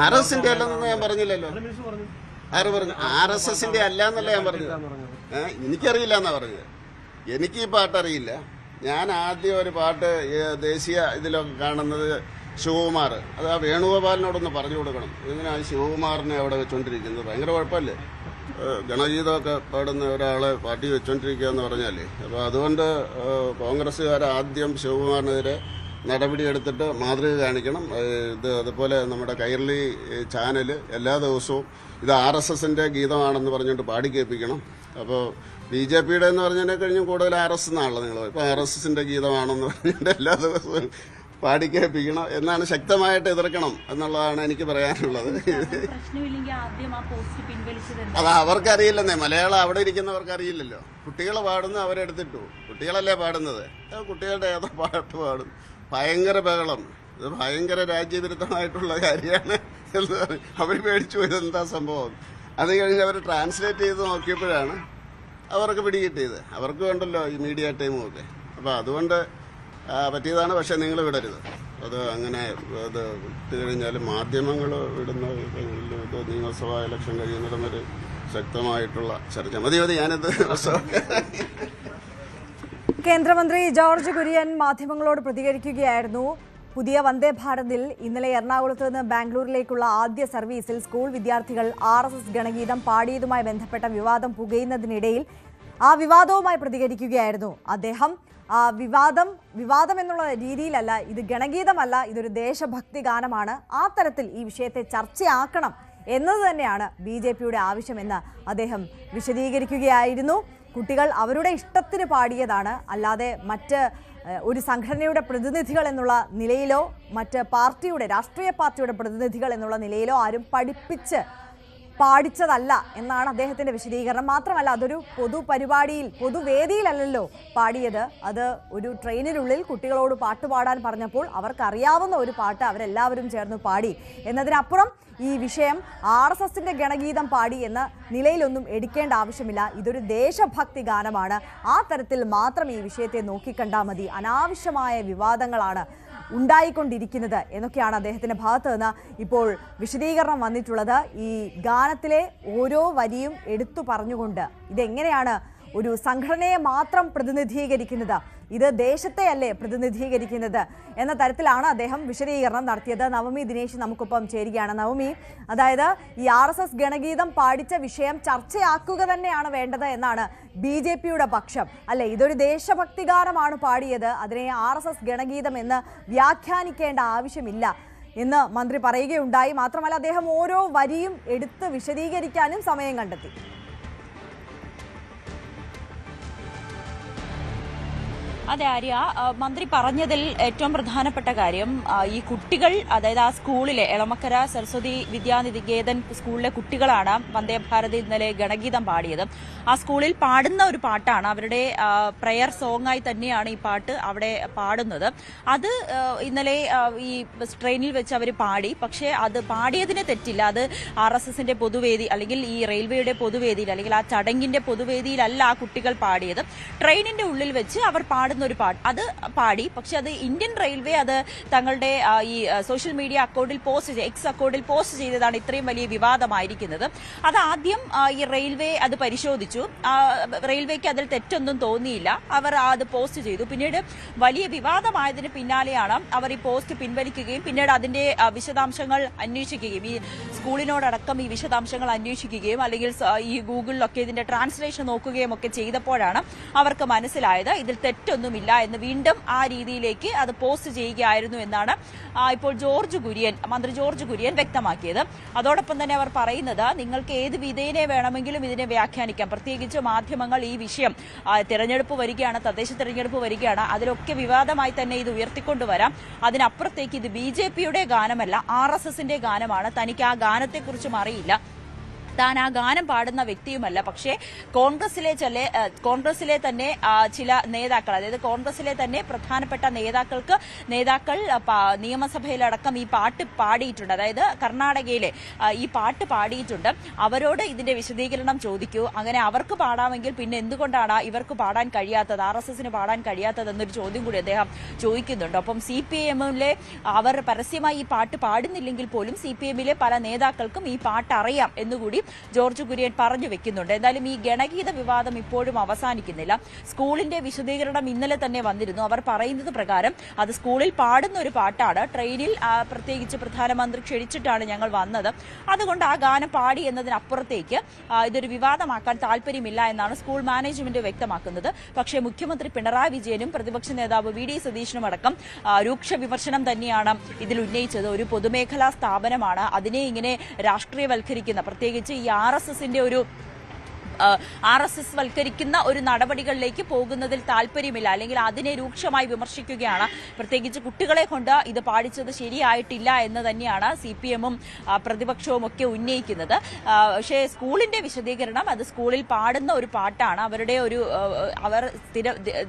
RSSന്റെ അല്ലെന്ന് ഞാൻ പറഞ്ഞില്ലല്ലോ. ആര് പറഞ്ഞു? RSSന്റെ അല്ല എന്നല്ല ഞാൻ പറഞ്ഞത്. എനിക്കറിയില്ല എന്നാ പറഞ്ഞത്. എനിക്ക് ഈ പാട്ടറിയില്ല. ഞാൻ ആദ്യം ഒരു പാട്ട് ദേശീയ ഇതിലൊക്കെ കാണുന്നത് ശിവകുമാർ, അത് ആ വേണുഗോപാലിനോടൊന്ന് പറഞ്ഞു കൊടുക്കണം. ഇതിനാണ് ശിവകുമാറിനെ അവിടെ വെച്ചോണ്ടിരിക്കുന്നത്. ഭയങ്കര കുഴപ്പമല്ലേ, ഗണഗീതമൊക്കെ പാടുന്ന ഒരാളെ പാർട്ടി വെച്ചോണ്ടിരിക്കുക എന്ന് പറഞ്ഞാലേ. അപ്പോൾ അതുകൊണ്ട് കോൺഗ്രസ്സുകാർ ആദ്യം ശിവകുമാറിനെതിരെ നടപടിയെടുത്തിട്ട് മാതൃക കാണിക്കണം. അതുപോലെ നമ്മുടെ കൈരളി ചാനൽ എല്ലാ ദിവസവും ഇത് RSSന്റെ ഗീതമാണെന്ന് പറഞ്ഞുകൊണ്ട് പാടി കേൾപ്പിക്കണം. അപ്പോൾ BJPയുടെ എന്ന് പറഞ്ഞതിനെ കഴിഞ്ഞും കൂടുതൽ RSS എന്നാണല്ലോ നിങ്ങൾ. ഇപ്പോൾ RSSന്റെ ഗീതമാണെന്ന് പറഞ്ഞിട്ട് എല്ലാ ദിവസവും പാടി കേൾപ്പിക്കണം എന്നാണ്, ശക്തമായിട്ട് എതിർക്കണം എന്നുള്ളതാണ് എനിക്ക് പറയാനുള്ളത്. അത് അവർക്കറിയില്ലെന്നേ, മലയാളം അവിടെ ഇരിക്കുന്നവർക്ക് അറിയില്ലല്ലോ. കുട്ടികൾ പാടുന്നു, അവരെടുത്തിട്ടു. കുട്ടികളല്ലേ പാടുന്നത്, കുട്ടികളുടെ ഏതോ പാട്ട് പാടും. ഭയങ്കര ബഹളം, ഇത് ഭയങ്കര രാജ്യവിരുദ്ധമായിട്ടുള്ള കാര്യമാണ് എന്ന് അവർ പേടിച്ചു പോയത്. എന്താ സംഭവം? അത് കഴിഞ്ഞ് അവർ ട്രാൻസ്ലേറ്റ് ചെയ്ത് നോക്കിയപ്പോഴാണ് അവർക്ക് പിടികിട്ടിയത്. അവർക്ക് വേണ്ടല്ലോ ഈ മീഡിയ ടൈമും ഒക്കെ. അപ്പോൾ അതുകൊണ്ട് പറ്റിയതാണ്. പക്ഷെ നിങ്ങൾ വിടരുത് അത്. അങ്ങനെ അത് വിട്ട് കഴിഞ്ഞാൽ മാധ്യമങ്ങൾ വിടുന്ന ഇത് നിയമസഭാ ഇലക്ഷൻ കഴിയുന്നിടം വരെ ശക്തമായിട്ടുള്ള ചർച്ച മതി. ഞാനത് കേന്ദ്രമന്ത്രി ജോർജ് കുര്യൻ മാധ്യമങ്ങളോട് പ്രതികരിക്കുകയായിരുന്നു. പുതിയ വന്ദേ ഭാരതിൽ ഇന്നലെ എറണാകുളത്ത് നിന്ന് ബാംഗ്ലൂരിലേക്കുള്ള ആദ്യ സർവീസിൽ സ്കൂൾ വിദ്യാർത്ഥികൾ RSS ഗണഗീതം പാടിയതുമായി ബന്ധപ്പെട്ട വിവാദം പുകയുന്നതിനിടയിൽ ആ വിവാദവുമായി പ്രതികരിക്കുകയായിരുന്നു അദ്ദേഹം. വിവാദം എന്നുള്ള രീതിയിലല്ല, ഇത് ഗണഗീതമല്ല, ഇതൊരു ദേശഭക്തി ഗാനമാണ്. ആ തരത്തിൽ ഈ വിഷയത്തെ ചർച്ചയാക്കണം എന്നത് തന്നെയാണ് BJPയുടെ ആവശ്യമെന്ന് അദ്ദേഹം വിശദീകരിക്കുകയായിരുന്നു. കുട്ടികൾ അവരുടെ ഇഷ്ടത്തിന് പാടിയതാണ്, അല്ലാതെ മറ്റ് ഒരു സംഘടനയുടെ പ്രതിനിധികൾ എന്നുള്ള നിലയിലോ മറ്റ് രാഷ്ട്രീയ പാർട്ടിയുടെ പ്രതിനിധികൾ എന്നുള്ള നിലയിലോ ആരും പഠിപ്പിച്ച് പാടിച്ചതല്ല എന്നാണ് അദ്ദേഹത്തിന്റെ വിശദീകരണം. മാത്രമല്ല അതൊരു പൊതുപരിപാടിയിൽ പൊതുവേദിയിലല്ലല്ലോ പാടിയത്, അത് ഒരു ട്രെയിനിനുള്ളിൽ കുട്ടികളോട് പാട്ടുപാടാൻ പറഞ്ഞപ്പോൾ അവർക്കറിയാവുന്ന ഒരു പാട്ട് അവരെല്ലാവരും ചേർന്ന് പാടി എന്നതിനപ്പുറം ഈ വിഷയം RSSന്റെ ഗണഗീതം പാടി എന്ന നിലയിലൊന്നും എടുക്കേണ്ട ആവശ്യമില്ല. ഇതൊരു ദേശഭക്തി ഗാനമാണ്. ആ തരത്തിൽ മാത്രം ഈ വിഷയത്തെ നോക്കിക്കണ്ടാൽ മതി. അനാവശ്യമായ വിവാദങ്ങളാണ് ഉണ്ടായിക്കൊണ്ടിരിക്കുന്നത് എന്നൊക്കെയാണ് അദ്ദേഹത്തിന്റെ ഭാഗത്ത് നിന്ന് ഇപ്പോൾ വിശദീകരണം വന്നിട്ടുള്ളത്. ഈ ഗാനത്തിലെ ഓരോ വരിയും എടുത്തു പറഞ്ഞുകൊണ്ട് ഇതെങ്ങനെയാണ് ഒരു സംഘടനയെ മാത്രം പ്രതിനിധീകരിക്കുന്നത്, ഇത് ദേശത്തെയല്ലേ പ്രതിനിധീകരിക്കുന്നത് എന്ന തരത്തിലാണ് അദ്ദേഹം വിശദീകരണം നടത്തിയത്. നവമി ദിനേശ് നമുക്കൊപ്പം ചേരുകയാണ്. നവമി, അതായത് ഈ RSS ഗണഗീതം പാടിച്ച വിഷയം ചർച്ചയാക്കുക തന്നെയാണ് വേണ്ടത് എന്നാണ് BJPയുടെ പക്ഷം അല്ലെ? ഇതൊരു ദേശഭക്തി ഗാനമാണ് പാടിയത്, അതിനെ RSS ഗണഗീതം എന്ന് വ്യാഖ്യാനിക്കേണ്ട ആവശ്യമില്ല എന്ന് മന്ത്രി പറയുകയുണ്ടായി. മാത്രമല്ല അദ്ദേഹം ഓരോ വരിയും എടുത്ത് വിശദീകരിക്കാനും സമയം കണ്ടെത്തി. അതെ ആര്യ, മന്ത്രി പറഞ്ഞതിൽ ഏറ്റവും പ്രധാനപ്പെട്ട കാര്യം ഈ കുട്ടികൾ, അതായത് ആ സ്കൂളിലെ എളമക്കര സരസ്വതി വിദ്യാനികേതൻ സ്കൂളിലെ കുട്ടികളാണ് വന്ദേ ഭാരത് ഇന്നലെ ഗണഗീതം പാടിയത്. ആ സ്കൂളിൽ പാടുന്ന ഒരു പാട്ടാണ്, അവരുടെ പ്രയർ സോങ്ങായി തന്നെയാണ് ഈ പാട്ട് അവിടെ പാടുന്നത്. അത് ഇന്നലെ ഈ ട്രെയിനിൽ വെച്ച് അവർ പാടി. പക്ഷേ അത് പാടിയതിന് തെറ്റില്ല. അത് RSSന്റെ പൊതുവേദി അല്ലെങ്കിൽ ഈ റെയിൽവേയുടെ പൊതുവേദിയിൽ അല്ലെങ്കിൽ ആ ചടങ്ങിന്റെ പൊതുവേദിയിലല്ല ആ കുട്ടികൾ പാടിയത്. ട്രെയിനിന്റെ ഉള്ളിൽ വെച്ച് അവർ പാടുന്ന ഒരു പാട്ട് അത് പാടി. പക്ഷെ അത് ഇന്ത്യൻ റെയിൽവേ അത് തങ്ങളുടെ ഈ സോഷ്യൽ മീഡിയ അക്കൗണ്ടിൽ എക്സ് അക്കൗണ്ടിൽ പോസ്റ്റ് ചെയ്തതാണ് ഇത്രയും വലിയ വിവാദമായിരിക്കുന്നത്. അത് ആദ്യം ഈ റെയിൽവേ അത് പരിശോധിച്ചു. റെയിൽവേക്ക് അതിൽ തെറ്റൊന്നും തോന്നിയില്ല, അവർ അത് പോസ്റ്റ് ചെയ്തു. പിന്നീട് വലിയ വിവാദമായതിന് പിന്നാലെയാണ് അവർ ഈ പോസ്റ്റ് പിൻവലിക്കുകയും പിന്നീട് അതിന്റെ വിശദാംശങ്ങൾ അന്വേഷിക്കുകയും ഈ സ്കൂളിനോടടക്കം ഈ വിശദാംശങ്ങൾ അന്വേഷിക്കുകയും അല്ലെങ്കിൽ ഈ ഗൂഗിളിലൊക്കെ ഇതിന്റെ ട്രാൻസ്ലേഷൻ നോക്കുകയും ഒക്കെ ചെയ്തപ്പോഴാണ് അവർക്ക് മനസ്സിലായത് ഇതിൽ തെറ്റൊന്നുമില്ല എന്ന്. വീണ്ടും ആ രീതിയിലേക്ക് അത് പോസ്റ്റ് ചെയ്യുകയായിരുന്നു എന്നാണ് ഇപ്പോൾ മന്ത്രി ജോർജ് കുര്യൻ വ്യക്തമാക്കിയത്. അതോടൊപ്പം തന്നെ അവർ പറയുന്നത് നിങ്ങൾക്ക് ഏത് വിധേയനെ വേണമെങ്കിലും ഇതിനെ വ്യാഖ്യാനിക്കാം. പ്രത്യേകിച്ച് മാധ്യമങ്ങൾ ഈ വിഷയം തെരഞ്ഞെടുപ്പ് വരികയാണ്, തദ്ദേശ തെരഞ്ഞെടുപ്പ് വരികയാണ്, അതിലൊക്കെ വിവാദമായി തന്നെ ഇത് ഉയർത്തിക്കൊണ്ടുവരാം. അതിനപ്പുറത്തേക്ക് ഇത് BJPയുടെ ഗാനമല്ല, RSSന്റെ ഗാനമാണ്. തനിക്ക് ആ ഗാനത്തെക്കുറിച്ചും അറിയില്ല, താൻ ആ ഗാനം പാടുന്ന വ്യക്തിയുമല്ല. പക്ഷേ കോൺഗ്രസിലെ തന്നെ ചില നേതാക്കൾ, അതായത് കോൺഗ്രസിലെ തന്നെ പ്രധാനപ്പെട്ട നേതാക്കൾ നിയമസഭയിലടക്കം ഈ പാട്ട് പാടിയിട്ടുണ്ട്. അതായത് കർണാടകയിലെ ഈ പാട്ട് പാടിയിട്ടുണ്ട്. അവരോട് ഇതിന്റെ വിശദീകരണം ചോദിക്കൂ. അങ്ങനെ അവർക്ക് പാടാമെങ്കിൽ പിന്നെ എന്തുകൊണ്ടാണ് ഇവർക്ക് പാടാൻ കഴിയാത്തത്, RSSന് പാടാൻ കഴിയാത്തത് എന്നൊരു ചോദ്യം കൂടി അദ്ദേഹം ചോദിക്കുന്നുണ്ട്. ഒപ്പം CPM-ലെ അവർ പരസ്യമായി ഈ പാട്ട് പാടുന്നില്ലെങ്കിൽ പോലും CPM-ലെ പല നേതാക്കൾക്കും ഈ പാട്ട് അറിയാം എന്നുകൂടി ജോർജ് കുര്യൻ പറഞ്ഞു വെക്കുന്നുണ്ട്. എന്തായാലും ഈ ഗണഗീത വിവാദം ഇപ്പോഴും അവസാനിക്കുന്നില്ല. സ്കൂളിന്റെ വിശദീകരണം ഇന്നലെ തന്നെ വന്നിരുന്നു. അവർ പറയുന്നത് പ്രകാരം അത് സ്കൂളിൽ പാടുന്ന ഒരു പാട്ടാണ്. ട്രെയിനിൽ പ്രത്യേകിച്ച് പ്രധാനമന്ത്രി ക്ഷണിച്ചിട്ടാണ് ഞങ്ങൾ വന്നത്, അതുകൊണ്ട് ആ ഗാനം പാടി എന്നതിനപ്പുറത്തേക്ക് ഇതൊരു വിവാദമാക്കാൻ താല്പര്യമില്ല എന്നാണ് സ്കൂൾ മാനേജ്മെന്റ് വ്യക്തമാക്കുന്നത്. പക്ഷേ മുഖ്യമന്ത്രി പിണറായി വിജയനും പ്രതിപക്ഷ നേതാവ് VD സതീശനും അടക്കം രൂക്ഷ വിമർശനം തന്നെയാണ് ഇതിൽ ഉന്നയിച്ചത്. ഒരു പൊതുമേഖലാ സ്ഥാപനമാണ്, അതിനെ ഇങ്ങനെ രാഷ്ട്രീയവൽക്കരിക്കുന്ന, പ്രത്യേകിച്ച് ഈ RSSന്റെ ഒരു RSS വൽക്കരിക്കുന്ന ഒരു നടപടികളിലേക്ക് പോകുന്നതിൽ താല്പര്യമില്ല, അല്ലെങ്കിൽ അതിനെ രൂക്ഷമായി വിമർശിക്കുകയാണ്. പ്രത്യേകിച്ച് കുട്ടികളെ കൊണ്ട് ഇത് പാടിച്ചത് ശരിയായിട്ടില്ല എന്ന് തന്നെയാണ് CPM-ഉം പ്രതിപക്ഷവും ഒക്കെ ഉന്നയിക്കുന്നത്. പക്ഷേ സ്കൂളിന്റെ വിശദീകരണം അത് സ്കൂളിൽ പാടുന്ന ഒരു പാട്ടാണ്, അവർ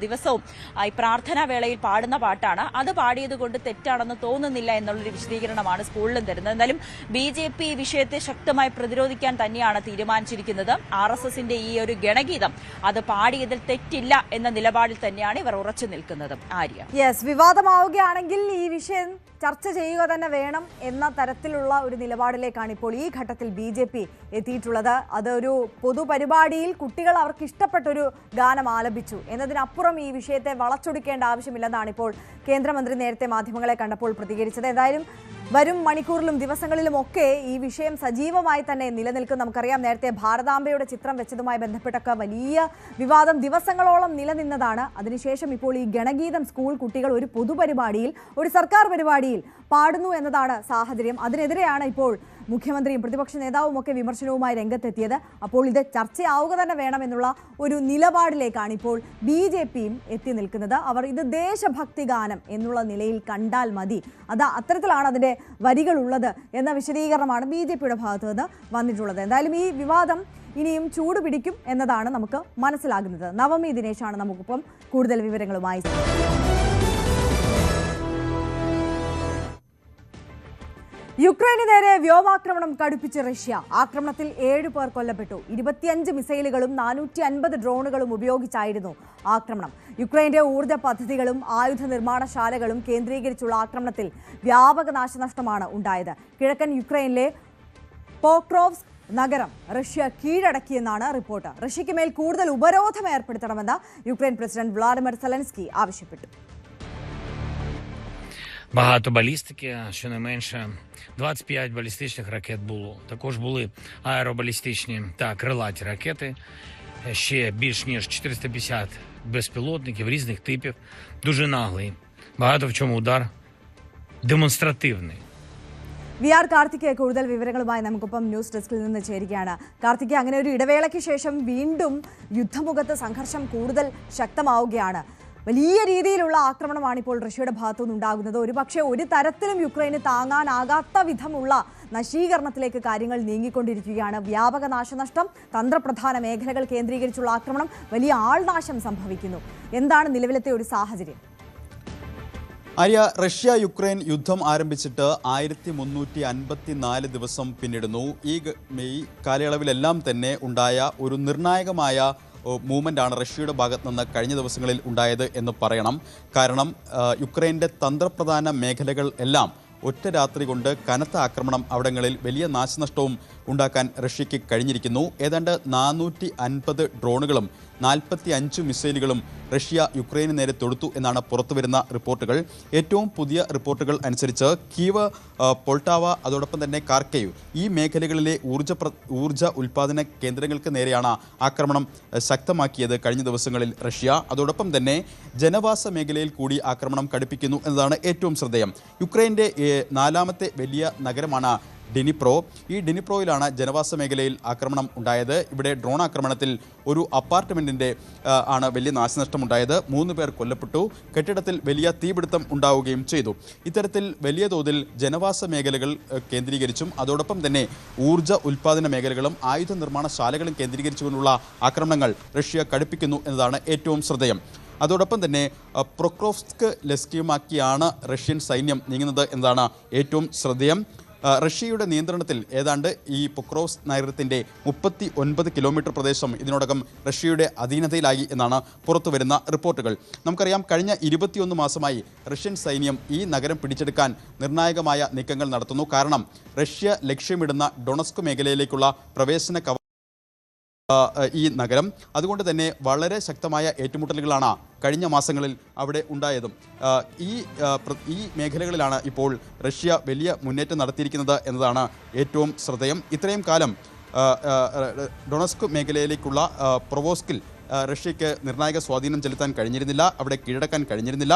ദിവസവും ഈ പ്രാർത്ഥനാ വേളയിൽ പാടുന്ന പാട്ടാണ്, അത് പാടിയത് കൊണ്ട് തെറ്റാണെന്ന് തോന്നുന്നില്ല എന്നുള്ളൊരു വിശദീകരണമാണ് സ്കൂളിലും തരുന്നത്. എന്തായാലും BJP ഈ വിഷയത്തെ ശക്തമായി പ്രതിരോധിക്കാൻ തന്നെയാണ് തീരുമാനിച്ചിരിക്കുന്നത്. RSS ഈ ഒരു ഗണഗീതം അത് പാടിയതിൽ തെറ്റില്ല എന്ന നിലപാടിൽ തന്നെയാണ് ഇവർ ഉറച്ചു നിൽക്കുന്നത്. ആര്യ, വിവാദമാവുകയാണെങ്കിൽ ഈ വിഷയം ചർച്ച ചെയ്യുക തന്നെ വേണം എന്ന തരത്തിലുള്ള ഒരു നിലപാടിലേക്കാണ് ഇപ്പോൾ ഈ ഘട്ടത്തിൽ BJP എത്തിയിട്ടുള്ളത്. അതൊരു പൊതുപരിപാടിയിൽ കുട്ടികൾ അവർക്ക് ഇഷ്ടപ്പെട്ടൊരു ഗാനം ആലപിച്ചു എന്നതിനപ്പുറം ഈ വിഷയത്തെ വളച്ചൊടിക്കേണ്ട ആവശ്യമില്ലെന്നാണ് ഇപ്പോൾ കേന്ദ്രമന്ത്രി നേരത്തെ മാധ്യമങ്ങളെ കണ്ടപ്പോൾ പ്രതികരിച്ചത്. എന്തായാലും വരും മണിക്കൂറിലും ദിവസങ്ങളിലും ഒക്കെ ഈ വിഷയം സജീവമായി തന്നെ നിലനിൽക്കും. നമുക്കറിയാം, നേരത്തെ ഭാരതാംബയുടെ ചിത്രം വെച്ചതുമായി ബന്ധപ്പെട്ടൊക്കെ വലിയ വിവാദം ദിവസങ്ങളോളം നിലനിന്നതാണ്. അതിനുശേഷം ഇപ്പോൾ ഈ ഗണഗീതം സ്കൂൾ കുട്ടികൾ ഒരു പൊതുപരിപാടിയിൽ, ഒരു സർക്കാർ പരിപാടിയിൽ പാടുന്നു എന്നതാണ് സാഹചര്യം. അതിനെതിരെയാണ് ഇപ്പോൾ മുഖ്യമന്ത്രിയും പ്രതിപക്ഷ നേതാവും ഒക്കെ വിമർശനവുമായി രംഗത്തെത്തിയത്. അപ്പോൾ ഇത് ചർച്ചയാവുക തന്നെ വേണമെന്നുള്ള ഒരു നിലപാടിലേക്കാണ് ഇപ്പോൾ BJPയും എത്തി നിൽക്കുന്നത്. അവർ ഇത് ദേശഭക്തി ഗാനം എന്നുള്ള നിലയിൽ കണ്ടാൽ മതി, അത്തരത്തിലാണ് അതിൻ്റെ വരികളുള്ളത് എന്ന വിശദീകരണമാണ് BJPയുടെ ഭാഗത്തു നിന്ന് വന്നിട്ടുള്ളത്. എന്തായാലും ഈ വിവാദം ഇനിയും ചൂടുപിടിക്കും എന്നതാണ് നമുക്ക് മനസ്സിലാകുന്നത്. നവമി ദിനേശാണ് നമുക്കിപ്പം കൂടുതൽ വിവരങ്ങളുമായി. യുക്രൈന് നേരെ വ്യോമാക്രമണം കടുപ്പിച്ച് റഷ്യ. ആക്രമണത്തിൽ 7 പേർ കൊല്ലപ്പെട്ടു. 25 മിസൈലുകളും 450 ഡ്രോണുകളും ഉപയോഗിച്ചായിരുന്നു ആക്രമണം. യുക്രൈന്റെ ഊർജ്ജ പദ്ധതികളും ആയുധ നിർമ്മാണശാലകളും കേന്ദ്രീകരിച്ചുള്ള ആക്രമണത്തിൽ വ്യാപക നാശനഷ്ടമാണ് ഉണ്ടായത്. കിഴക്കൻ യുക്രൈനിലെ പോക്രോവ്സ്ക് നഗരം റഷ്യ കീഴടക്കിയെന്നാണ് റിപ്പോർട്ട്. റഷ്യയ്ക്ക് മേൽ കൂടുതൽ ഉപരോധം ഏർപ്പെടുത്തണമെന്ന് യുക്രൈൻ പ്രസിഡന്റ് വ്ളാഡിമിർ സെലൻസ്കി ആവശ്യപ്പെട്ടു. Багато балістики, щонайменше 25 балістичних ракет було. Також були аеробалістичні та крилаті ракети, ще більш ніж 450 безпілотників різних типів. Дуже наглий. Багато в чому удар демонстративний. VR കാർത്തിക് കൂടുതൽ വിവരങ്ങളുമായി നമുക്കൊപ്പം ന്യൂസ് ഡെസ്കിൽ നിന്ന് ചേരുകയാണ്. കാർത്തിക്, അങ്ങനെ ഒരു ഇടവേളയ്ക്ക് ശേഷം വീണ്ടും യുദ്ധമുഖത്ത് സംഘർഷം കൂടുതൽ ശക്തമാവുകയാണ്. വലിയ രീതിയിലുള്ള ആക്രമണമാണ് ഇപ്പോൾ റഷ്യയുടെ ഭാഗത്തുനിന്നുണ്ടാകുന്നത്. ഒരുപക്ഷെ ഒരു തരത്തിലും യുക്രൈന് താങ്ങാനാകാത്ത വിധമുള്ള നശീകരണത്തിലേക്ക് കാര്യങ്ങൾ നീങ്ങിക്കൊണ്ടിരിക്കുകയാണ്. വ്യാപക നാശനഷ്ടം, തന്ത്രപ്രധാന മേഖലകൾ കേന്ദ്രീകരിച്ചുള്ള ആക്രമണം, വലിയ ആൾനാശം സംഭവിക്കുന്നു. എന്താണ് നിലവിലത്തെ ഒരു സാഹചര്യം? ആര്യ, റഷ്യ യുക്രൈൻ യുദ്ധം ആരംഭിച്ചിട്ട് 1354 ദിവസം പിന്നിടുന്നു. ഈ കാലയളവിലെല്ലാം തന്നെ ഉണ്ടായ ഒരു നിർണായകമായ മൂവ്മെൻ്റാണ് റഷ്യയുടെ ഭാഗത്ത് നിന്ന് കഴിഞ്ഞ ദിവസങ്ങളിൽ ഉണ്ടായത് എന്ന് പറയണം. കാരണം യുക്രൈൻ്റെ തന്ത്രപ്രധാന മേഖലകൾ എല്ലാം ഒറ്റ രാത്രി കൊണ്ട് കനത്ത ആക്രമണം, അവിടങ്ങളിൽ വലിയ നാശനഷ്ടവും ഉണ്ടാക്കാൻ റഷ്യയ്ക്ക് കഴിഞ്ഞിരിക്കുന്നു. ഏതാണ്ട് 450 ഡ്രോണുകളും 45 മിസൈലുകളും റഷ്യ യുക്രൈന് നേരെ തൊടുത്തു എന്നാണ് പുറത്തുവരുന്ന റിപ്പോർട്ടുകൾ. ഏറ്റവും പുതിയ റിപ്പോർട്ടുകൾ അനുസരിച്ച് കീവ്, പൊൾട്ടാവ, അതോടൊപ്പം തന്നെ കാർക്കേവ് ഈ മേഖലകളിലെ ഊർജ്ജ ഉൽപ്പാദന കേന്ദ്രങ്ങൾക്ക് നേരെയാണ് ആക്രമണം ശക്തമാക്കിയത് കഴിഞ്ഞ ദിവസങ്ങളിൽ റഷ്യ. അതോടൊപ്പം തന്നെ ജനവാസ മേഖലയിൽ കൂടി ആക്രമണം കടുപ്പിക്കുന്നു എന്നതാണ് ഏറ്റവും ശ്രദ്ധേയം. യുക്രൈൻ്റെ 4ാമത്തെ വലിയ നഗരമാണ് ഡെനിപ്രോ. ഈ ഡെനിപ്രോയിലാണ് ജനവാസ മേഖലയിൽ ആക്രമണം ഉണ്ടായത്. ഇവിടെ ഡ്രോൺ ആക്രമണത്തിൽ ഒരു അപ്പാർട്ട്മെൻറ്റിൻ്റെ ആണ് വലിയ നാശനഷ്ടമുണ്ടായത്. 3 പേർ കൊല്ലപ്പെട്ടു. കെട്ടിടത്തിൽ വലിയ തീപിടുത്തം ഉണ്ടാവുകയും ചെയ്തു. ഇത്തരത്തിൽ വലിയ തോതിൽ ജനവാസ മേഖലകൾ കേന്ദ്രീകരിച്ചും അതോടൊപ്പം തന്നെ ഊർജ്ജ ഉൽപ്പാദന മേഖലകളും ആയുധ നിർമ്മാണശാലകളും കേന്ദ്രീകരിച്ചുകൊണ്ടുള്ള ആക്രമണങ്ങൾ റഷ്യ കടുപ്പിക്കുന്നു എന്നതാണ് ഏറ്റവും ശ്രദ്ധേയം. അതോടൊപ്പം തന്നെ പൊക്രോവ്സ്ക് ലക്ഷ്യമാക്കിയാണ് റഷ്യൻ സൈന്യം നീങ്ങുന്നത് എന്നതാണ് ഏറ്റവും ശ്രദ്ധേയം. റഷ്യയുടെ നിയന്ത്രണത്തിൽ ഏതാണ്ട് ഈ പൊക്രോവ്സ്ക് നഗരത്തിൻ്റെ 39 കിലോമീറ്റർ പ്രദേശം ഇതിനോടകം റഷ്യയുടെ അധീനതയിലായി എന്നാണ് പുറത്തുവരുന്ന റിപ്പോർട്ടുകൾ. നമുക്കറിയാം, കഴിഞ്ഞ 21 മാസമായി റഷ്യൻ സൈന്യം ഈ നഗരം പിടിച്ചെടുക്കാൻ നിർണായകമായ നീക്കങ്ങൾ നടത്തുന്നു. കാരണം റഷ്യ ലക്ഷ്യമിടുന്ന ഡൊണസ്ക് മേഖലയിലേക്കുള്ള പ്രവേശന ഈ നഗരം. അതുകൊണ്ട് തന്നെ വളരെ ശക്തമായ ഏറ്റുമുട്ടലുകളാണ് കഴിഞ്ഞ മാസങ്ങളിൽ അവിടെ ഉണ്ടായതും. ഈ മേഖലകളിലാണ് ഇപ്പോൾ റഷ്യ വലിയ മുന്നേറ്റം നടത്തിയിരിക്കുന്നത് എന്നതാണ് ഏറ്റവും ശ്രദ്ധേയം. ഇത്രയും കാലം ഡൊണസ്ക് മേഖലയിലേക്കുള്ള പ്രൊവോസ്കിൽ റഷ്യയ്ക്ക് നിർണായക സ്വാധീനം ചെലുത്താൻ കഴിഞ്ഞിരുന്നില്ല, അവിടെ കീഴടക്കാൻ കഴിഞ്ഞിരുന്നില്ല.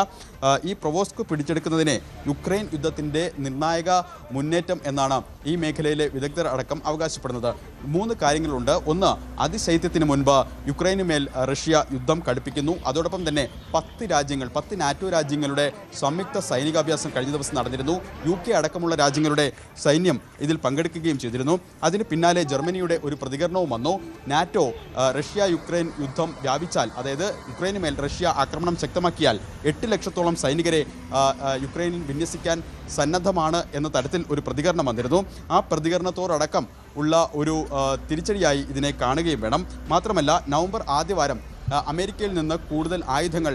ഈ പ്രൊവോസ്ക് പിടിച്ചെടുക്കുന്നതിനെ യുക്രൈൻ യുദ്ധത്തിൻ്റെ നിർണായക മുന്നേറ്റം എന്നാണ് ഈ മേഖലയിലെ വിദഗ്ധർ അടക്കം അവകാശപ്പെടുന്നത്. 3 കാര്യങ്ങളുണ്ട്. ഒന്ന്, അതിശൈത്യത്തിന് മുൻപ് യുക്രൈന് മേൽ റഷ്യ യുദ്ധം കടുപ്പിക്കുന്നു. അതോടൊപ്പം തന്നെ 10 നാറ്റോ രാജ്യങ്ങളുടെ സംയുക്ത സൈനികാഭ്യാസം കഴിഞ്ഞ ദിവസം നടന്നിരുന്നു. UK അടക്കമുള്ള രാജ്യങ്ങളുടെ സൈന്യം ഇതിൽ പങ്കെടുക്കുകയും ചെയ്തിരുന്നു. അതിന് പിന്നാലെ ജർമ്മനിയുടെ ഒരു പ്രതികരണവും വന്നു. നാറ്റോ റഷ്യ യുക്രൈൻ യുദ്ധം വ്യാപിച്ചാൽ, അതായത് യുക്രൈന് മേൽ റഷ്യ ആക്രമണം ശക്തമാക്കിയാൽ 8 ലക്ഷത്തോളം സൈനികരെ യുക്രൈനിൽ വിന്യസിക്കാൻ സന്നദ്ധമാണ് എന്ന തരത്തിൽ ഒരു പ്രതികരണം വന്നിരുന്നു. ആ പ്രതികരണത്തോടക്കം ഉള്ള ഒരു തിരിച്ചടിയായി ഇതിനെ കാണുകയും വേണം. മാത്രമല്ല, നവംബർ ആദ്യവാരം അമേരിക്കയിൽ നിന്ന് കൂടുതൽ ആയുധങ്ങൾ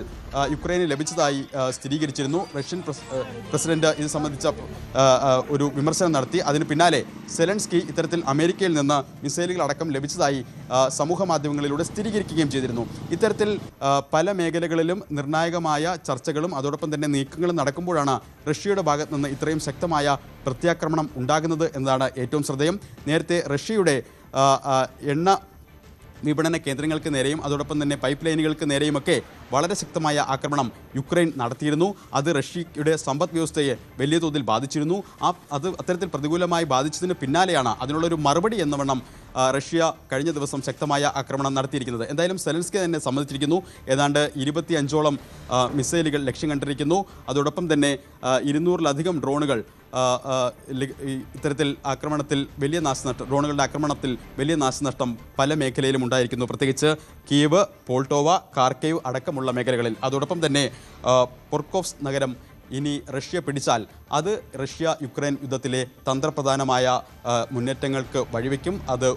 യുക്രൈന് ലഭിച്ചതായി സ്ഥിരീകരിച്ചിരുന്നു. റഷ്യൻ പ്രസിഡന്റ് ഇത് സംബന്ധിച്ച ഒരു വിമർശനം നടത്തി. അതിന് പിന്നാലെ സെലൻസ്കി ഇത്തരത്തിൽ അമേരിക്കയിൽ നിന്ന് മിസൈലുകൾ അടക്കം ലഭിച്ചതായി സമൂഹ മാധ്യമങ്ങളിലൂടെ സ്ഥിരീകരിക്കുകയും ചെയ്തിരുന്നു. ഇത്തരത്തിൽ പല മേഖലകളിലും നിർണായകമായ ചർച്ചകളും അതോടൊപ്പം തന്നെ നീക്കങ്ങളും നടക്കുമ്പോഴാണ് റഷ്യയുടെ ഭാഗത്ത് നിന്ന് ഇത്രയും ശക്തമായ പ്രത്യാക്രമണം ഉണ്ടാകുന്നത് എന്നതാണ് ഏറ്റവും ശ്രദ്ധേയം. നേരത്തെ റഷ്യയുടെ എണ്ണ വിപണന കേന്ദ്രങ്ങൾക്ക് നേരെയും അതോടൊപ്പം തന്നെ പൈപ്പ് ലൈനുകൾക്ക് നേരെയുമൊക്കെ വളരെ ശക്തമായ ആക്രമണം യുക്രൈൻ നടത്തിയിരുന്നു. അത് റഷ്യയുടെ സമ്പദ് വ്യവസ്ഥയെ വലിയ തോതിൽ ബാധിച്ചിരുന്നു. അത് അത്തരത്തിൽ പ്രതികൂലമായി ബാധിച്ചതിന് പിന്നാലെയാണ് അതിനുള്ളൊരു മറുപടി എന്നവണ്ണം റഷ്യ കഴിഞ്ഞ ദിവസം ശക്തമായ ആക്രമണം നടത്തിയിരിക്കുന്നത്. എന്തായാലും സെലൻസ്കി തന്നെ സമ്മതിച്ചിരിക്കുന്നു. ഏതാണ്ട് 25ഓളം മിസൈലുകൾ ലക്ഷ്യം കണ്ടിരിക്കുന്നു. അതോടൊപ്പം തന്നെ 200-ലധികം ഡ്രോണുകൾ ഇത്തരത്തിൽ ആക്രമണത്തിൽ വലിയ നാശനഷ്ടം, ഡ്രോണുകളുടെ ആക്രമണത്തിൽ വലിയ നാശനഷ്ടം പല മേഖലയിലും ഉണ്ടായിരിക്കുന്നു. പ്രത്യേകിച്ച് കീവ്, പോൾട്ടോവ, കാർക്കേവ് അടക്കമുള്ള മേഖലകളിൽ. അതോടൊപ്പം തന്നെ പൊർക്കോവ്സ് നഗരം ഇനി റഷ്യ പിടിച്ചാൽ അത് റഷ്യ യുക്രൈൻ യുദ്ധത്തിലെ തന്ത്രപ്രധാനമായ മുന്നേറ്റങ്ങൾക്ക് വഴിവെക്കും. അത്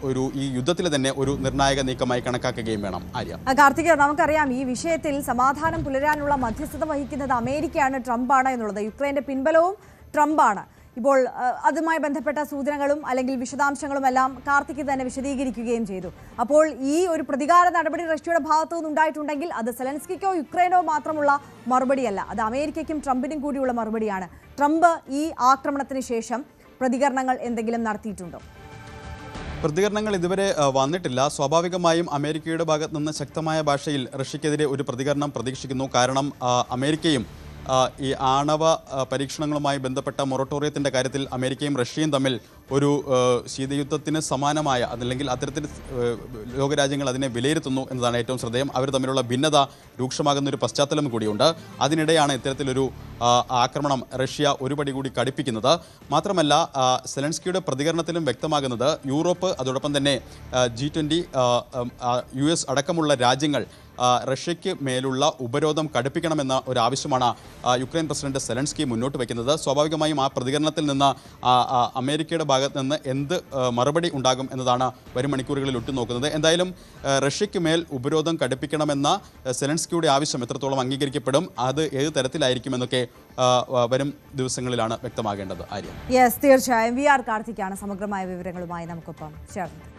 ഈ യുദ്ധത്തിലെ തന്നെ ഒരു നിർണായക നീക്കമായി കണക്കാക്കുകയും വേണം. ആര്യ, കാർത്തിക, നമുക്കറിയാം ഈ വിഷയത്തിൽ സമാധാനം പുലരാനുള്ള മധ്യസ്ഥത വഹിക്കുന്നത് അമേരിക്കയാണ്, ട്രംപാണ് എന്നുള്ളത്. യുക്രൈന്റെ പിൻബലവും ട്രംപാണ്. ഇപ്പോൾ അതുമായി ബന്ധപ്പെട്ട സൂചനകളും അല്ലെങ്കിൽ വിശദാംശങ്ങളും എല്ലാം കാർത്തിക് തന്നെ വിശദീകരിക്കുകയും ചെയ്തു. അപ്പോൾ ഈ ഒരു പ്രതികാര നടപടി റഷ്യയുടെ ഭാഗത്തു നിന്നുണ്ടായിട്ടുണ്ടെങ്കിൽ അത് സെലൻസ്കിക്കോ യുക്രൈനോ മാത്രമുള്ള മറുപടിയല്ല, അത് അമേരിക്കയ്ക്കും ട്രംപിനും കൂടിയുള്ള മറുപടിയാണ്. ട്രംപ് ഈ ആക്രമണത്തിന് ശേഷം പ്രതികരണങ്ങൾ എന്തെങ്കിലും നടത്തിയിട്ടുണ്ടോ? പ്രതികരണങ്ങൾ ഇതുവരെ വന്നിട്ടില്ല. സ്വാഭാവികമായും അമേരിക്കയുടെ ഭാഗത്ത് നിന്ന് ശക്തമായ ഭാഷയിൽ റഷ്യക്കെതിരെ ഒരു പ്രതികരണം പ്രതീക്ഷിക്കുന്നു. കാരണം അമേരിക്കയും ഈ ആണവ പരീക്ഷണങ്ങളുമായി ബന്ധപ്പെട്ട മൊറട്ടോറിയത്തിൻ്റെ കാര്യത്തിൽ അമേരിക്കയും റഷ്യയും തമ്മിൽ ഒരു ശീതയുദ്ധത്തിന് സമാനമായ, അതല്ലെങ്കിൽ അത്തരത്തിൽ ലോകരാജ്യങ്ങൾ അതിനെ വിലയിരുത്തുന്നു എന്നതാണ് ഏറ്റവും ശ്രദ്ധേയം. അവർ തമ്മിലുള്ള ഭിന്നത രൂക്ഷമാകുന്ന ഒരു പശ്ചാത്തലം കൂടിയുണ്ട്. അതിനിടെയാണ് ഇത്തരത്തിലൊരു ആക്രമണം റഷ്യ ഒരു പടി കൂടി കടുപ്പിക്കുന്നത്. മാത്രമല്ല, സെലൻസ്കിയുടെ പ്രതികരണത്തിലും വ്യക്തമാകുന്നത് യൂറോപ്പ്, അതോടൊപ്പം തന്നെ G20, US അടക്കമുള്ള രാജ്യങ്ങൾ റഷ്യയ്ക്ക് മേലുള്ള ഉപരോധം കടുപ്പിക്കണമെന്ന ഒരു ആവശ്യമാണ് യുക്രൈൻ പ്രസിഡന്റ് സെലൻസ്കി മുന്നോട്ട് വയ്ക്കുന്നത്. സ്വാഭാവികമായും ആ പ്രതികരണത്തിൽ നിന്ന് അമേരിക്കയുടെ ഭാഗത്ത് നിന്ന് എന്ത് മറുപടി ഉണ്ടാകും എന്നതാണ് വരും മണിക്കൂറുകളിൽ ഉറ്റുനോക്കുന്നത്. എന്തായാലും റഷ്യയ്ക്ക് മേൽ ഉപരോധം കടുപ്പിക്കണമെന്ന സെലൻസ്കിയുടെ ആവശ്യം എത്രത്തോളം അംഗീകരിക്കപ്പെടും, അത് ഏത് തരത്തിലായിരിക്കുമെന്നൊക്കെ വരും ദിവസങ്ങളിലാണ് വ്യക്തമാകേണ്ടത്. ആര്യ, യെസ്, തീർച്ചയായും. VR കാർത്തിക്കാണ് സമഗ്രമായ വിവരങ്ങളുമായി നമുക്കൊപ്പം ചേർന്നത്.